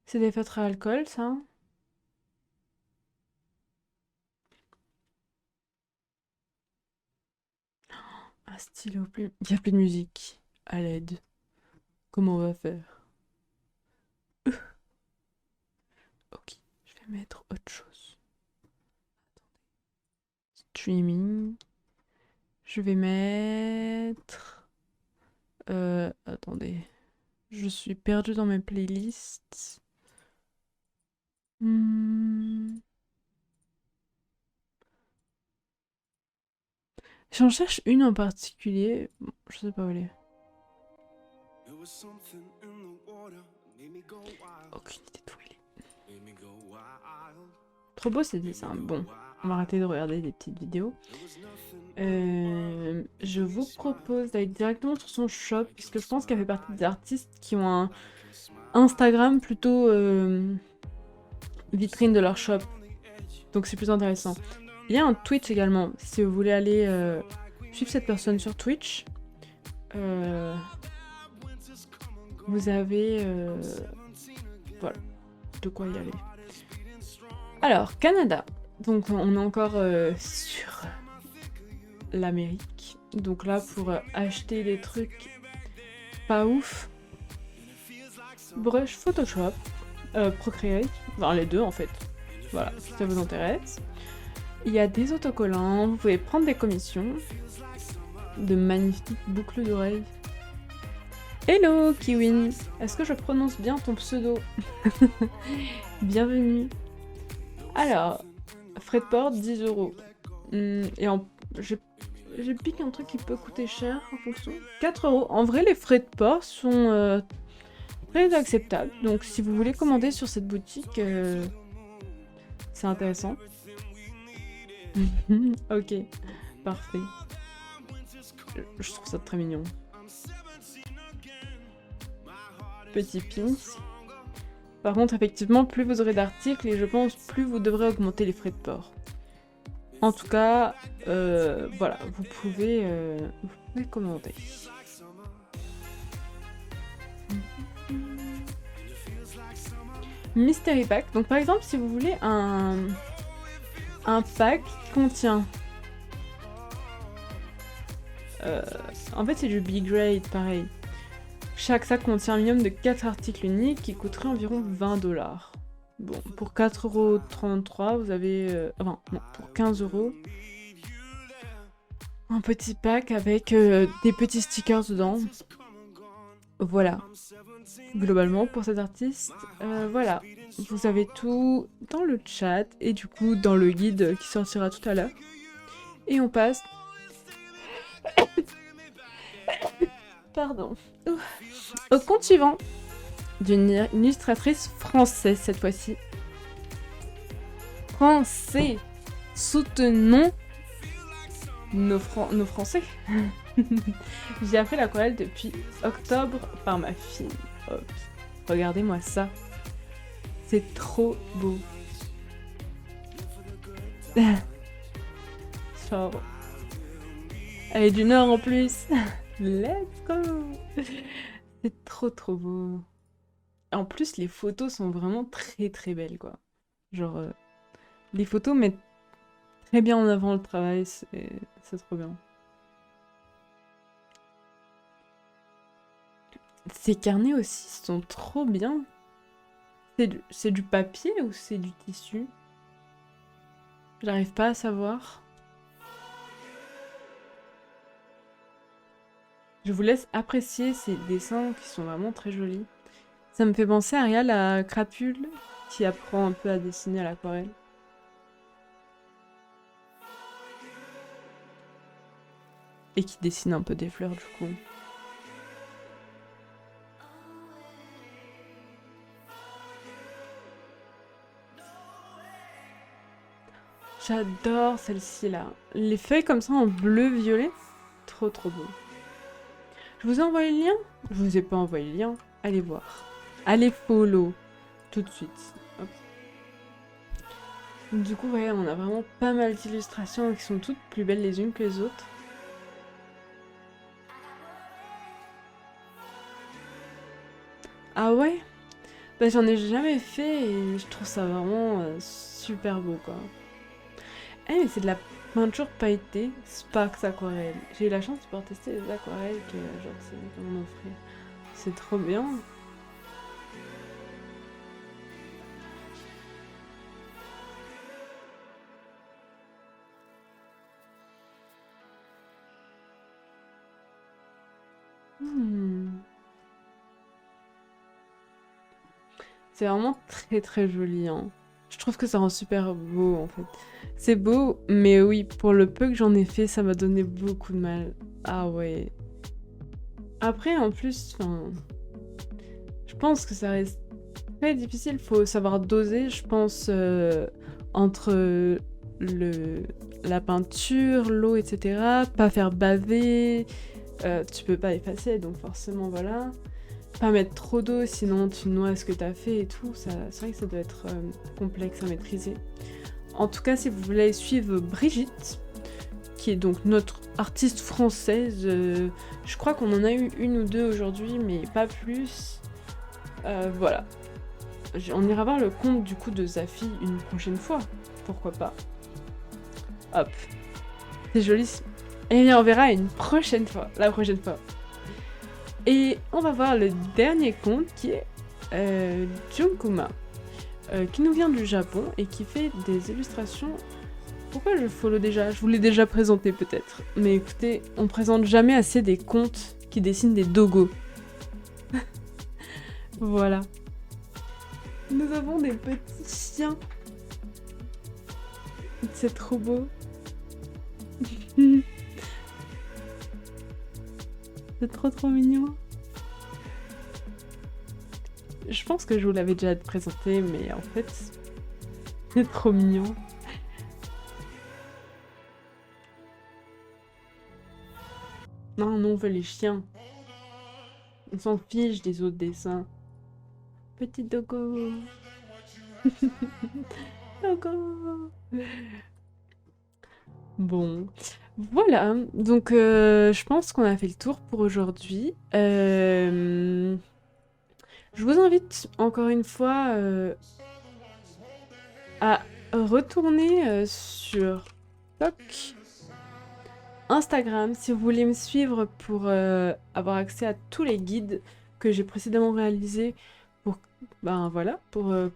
C'est des feutres à alcool, ça? Un stylo plus... Il n'y a plus de musique. À l'aide. Comment on va faire? Ok, je vais mettre autre chose. Streaming. Je vais mettre... attendez. Je suis perdue dans mes playlists. J'en cherche une en particulier. Bon, je sais pas où elle est. Aucune idée d'où elle est. Trop beau ces dessins. Bon, on va arrêter de regarder des petites vidéos. Je vous propose d'aller directement sur son shop, puisque je pense qu'elle fait partie des artistes qui ont un Instagram plutôt vitrine de leur shop. Donc c'est plus intéressant. Il y a un Twitch également, si vous voulez aller suivre cette personne sur Twitch. Vous avez... voilà, de quoi y aller. Alors, Canada. Donc on est encore sur l'Amérique. Donc là, pour acheter des trucs pas ouf, Brush, Photoshop, Procreate, enfin les deux en fait. Voilà, si ça vous intéresse. Il y a des autocollants, vous pouvez prendre des commissions. De magnifiques boucles d'oreilles. Hello Kiwin, est-ce que je prononce bien ton pseudo? Bienvenue. Alors, frais de port 10 €. Et j'ai piqué un truc qui peut coûter cher en fonction. 4 €. En vrai, les frais de port sont très acceptables. Donc, si vous voulez commander sur cette boutique, c'est intéressant. Ok, parfait. Je trouve ça très mignon. Petit pins. Par contre, effectivement, plus vous aurez d'articles, et je pense, plus vous devrez augmenter les frais de port. En tout cas, voilà, vous pouvez commander. Mystery Pack. Donc par exemple, si vous voulez un pack qui contient En fait, c'est du B-grade, pareil. Chaque sac contient un minimum de 4 articles uniques qui coûteraient environ 20 $. Bon, pour 4,33 €, vous avez... enfin, non, pour 15 €, un petit pack avec des petits stickers dedans. Voilà. Globalement, pour cet artiste, voilà. Vous avez tout dans le chat et du coup dans le guide qui sortira tout à l'heure. Et on passe... Pardon. Au compte suivant d'une illustratrice française cette fois-ci. Français. Soutenons nos Français. J'ai appris l'aquarelle depuis octobre par ma fille. Hop. Regardez-moi ça. C'est trop beau. Genre... Elle est du Nord en plus. Let's go. C'est trop beau. En plus, les photos sont vraiment très belles, quoi. Genre, les photos mettent très bien en avant le travail, c'est trop bien. Ces carnets aussi sont trop bien. C'est du papier ou c'est du tissu? J'arrive pas à savoir. Je vous laisse apprécier ces dessins qui sont vraiment très jolis. Ça me fait penser à Ariel, à Crapule, qui apprend un peu à dessiner à l'aquarelle. Et qui dessine un peu des fleurs du coup. J'adore celle-ci là. Les feuilles comme ça en bleu-violet. Trop beau. Je vous ai envoyé le lien? Je vous ai pas envoyé le lien. Allez voir. Allez follow. Tout de suite. Hop. Du coup, ouais, on a vraiment pas mal d'illustrations qui sont toutes plus belles les unes que les autres. Ah ouais? Bah j'en ai jamais fait et je trouve ça vraiment super beau quoi. Eh mais c'est de la peinture pailletée, Sparks aquarelle. J'ai eu la chance de pouvoir tester les aquarelles que genre c'est m'ont offert. C'est trop bien. C'est vraiment très joli, hein. Je trouve que ça rend super beau, en fait. C'est beau, mais oui, pour le peu que j'en ai fait, ça m'a donné beaucoup de mal. Ah ouais. Après, en plus, je pense que ça reste très difficile. Faut savoir doser, je pense, entre la peinture, l'eau, etc. Pas faire baver. Tu peux pas effacer, donc forcément, voilà. Pas mettre trop d'eau, sinon tu noies ce que t'as fait et tout. C'est vrai que ça doit être complexe à maîtriser. En tout cas, si vous voulez suivre Brigitte, qui est donc notre artiste française, je crois qu'on en a eu une ou deux aujourd'hui, mais pas plus. Voilà. On ira voir le compte du coup de Zafi une prochaine fois. Pourquoi pas. Hop. C'est joli. Et bien on verra une prochaine fois. La prochaine fois. Et on va voir le dernier compte qui est Junkuma, qui nous vient du Japon et qui fait des illustrations. Pourquoi je follow déjà? Je vous l'ai déjà présenté peut-être. Mais écoutez, on présente jamais assez des comptes qui dessinent des dogos. Voilà. Nous avons des petits chiens. C'est trop beau. C'est trop mignon. Je pense que je vous l'avais déjà présenté, mais en fait, c'est trop mignon. Non, on veut les chiens. On s'en fiche des autres dessins. Petit dogo. Dogo. Bon, voilà. Donc, je pense qu'on a fait le tour pour aujourd'hui. Je vous invite encore une fois à retourner sur TOC Instagram si vous voulez me suivre pour avoir accès à tous les guides que j'ai précédemment réalisés pour,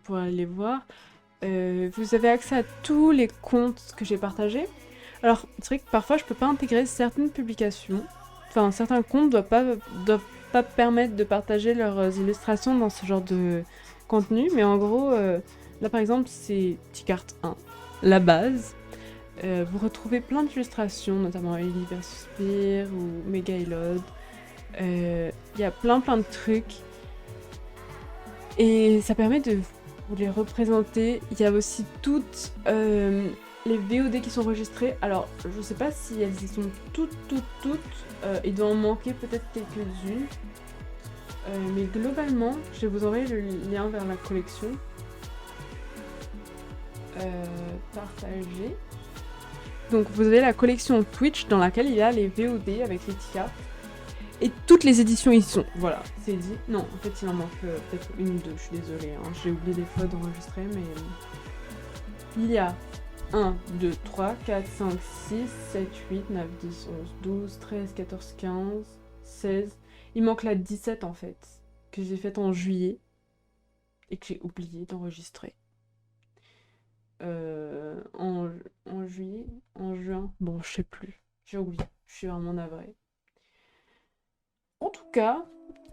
pour aller voir. Vous avez accès à tous les comptes que j'ai partagés. Alors, c'est vrai que parfois je peux pas intégrer certaines publications. Enfin, certains comptes doivent pas permettre de partager leurs illustrations dans ce genre de contenu. Mais en gros, là par exemple, c'est Ticart 1, la base. Vous retrouvez plein d'illustrations, notamment Ellie vs Spear ou Megaelod. Il y a plein de trucs. Et ça permet de vous les représenter. Il y a aussi toutes les VOD qui sont enregistrées. Alors, je sais pas si elles y sont toutes. Il doit en manquer peut-être quelques-unes. Mais globalement, je vais vous envoyer le lien vers la collection. Partager. Donc vous avez la collection Twitch dans laquelle il y a les VOD avec les Ticart. Et toutes les éditions y sont. Voilà, c'est dit. Non, en fait il en manque peut-être une ou deux, je suis désolée. Hein. J'ai oublié des fois d'enregistrer, mais... il y a 1, 2, 3, 4, 5, 6, 7, 8, 9, 10, 11, 12, 13, 14, 15, 16. Il manque la 17 en fait, que j'ai faite en juillet. Et que j'ai oublié d'enregistrer. En juillet, en juin, bon, je sais plus. J'ai oublié. Je suis vraiment navrée. En tout cas,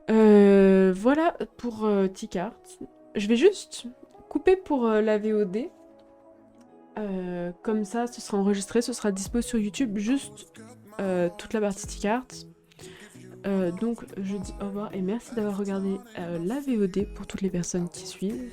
voilà pour Ticart. Je vais juste couper pour la VOD. Comme ça, ce sera enregistré, ce sera dispo sur YouTube, juste toute la partie Ticart. Donc, je dis au revoir et merci d'avoir regardé la VOD pour toutes les personnes qui suivent.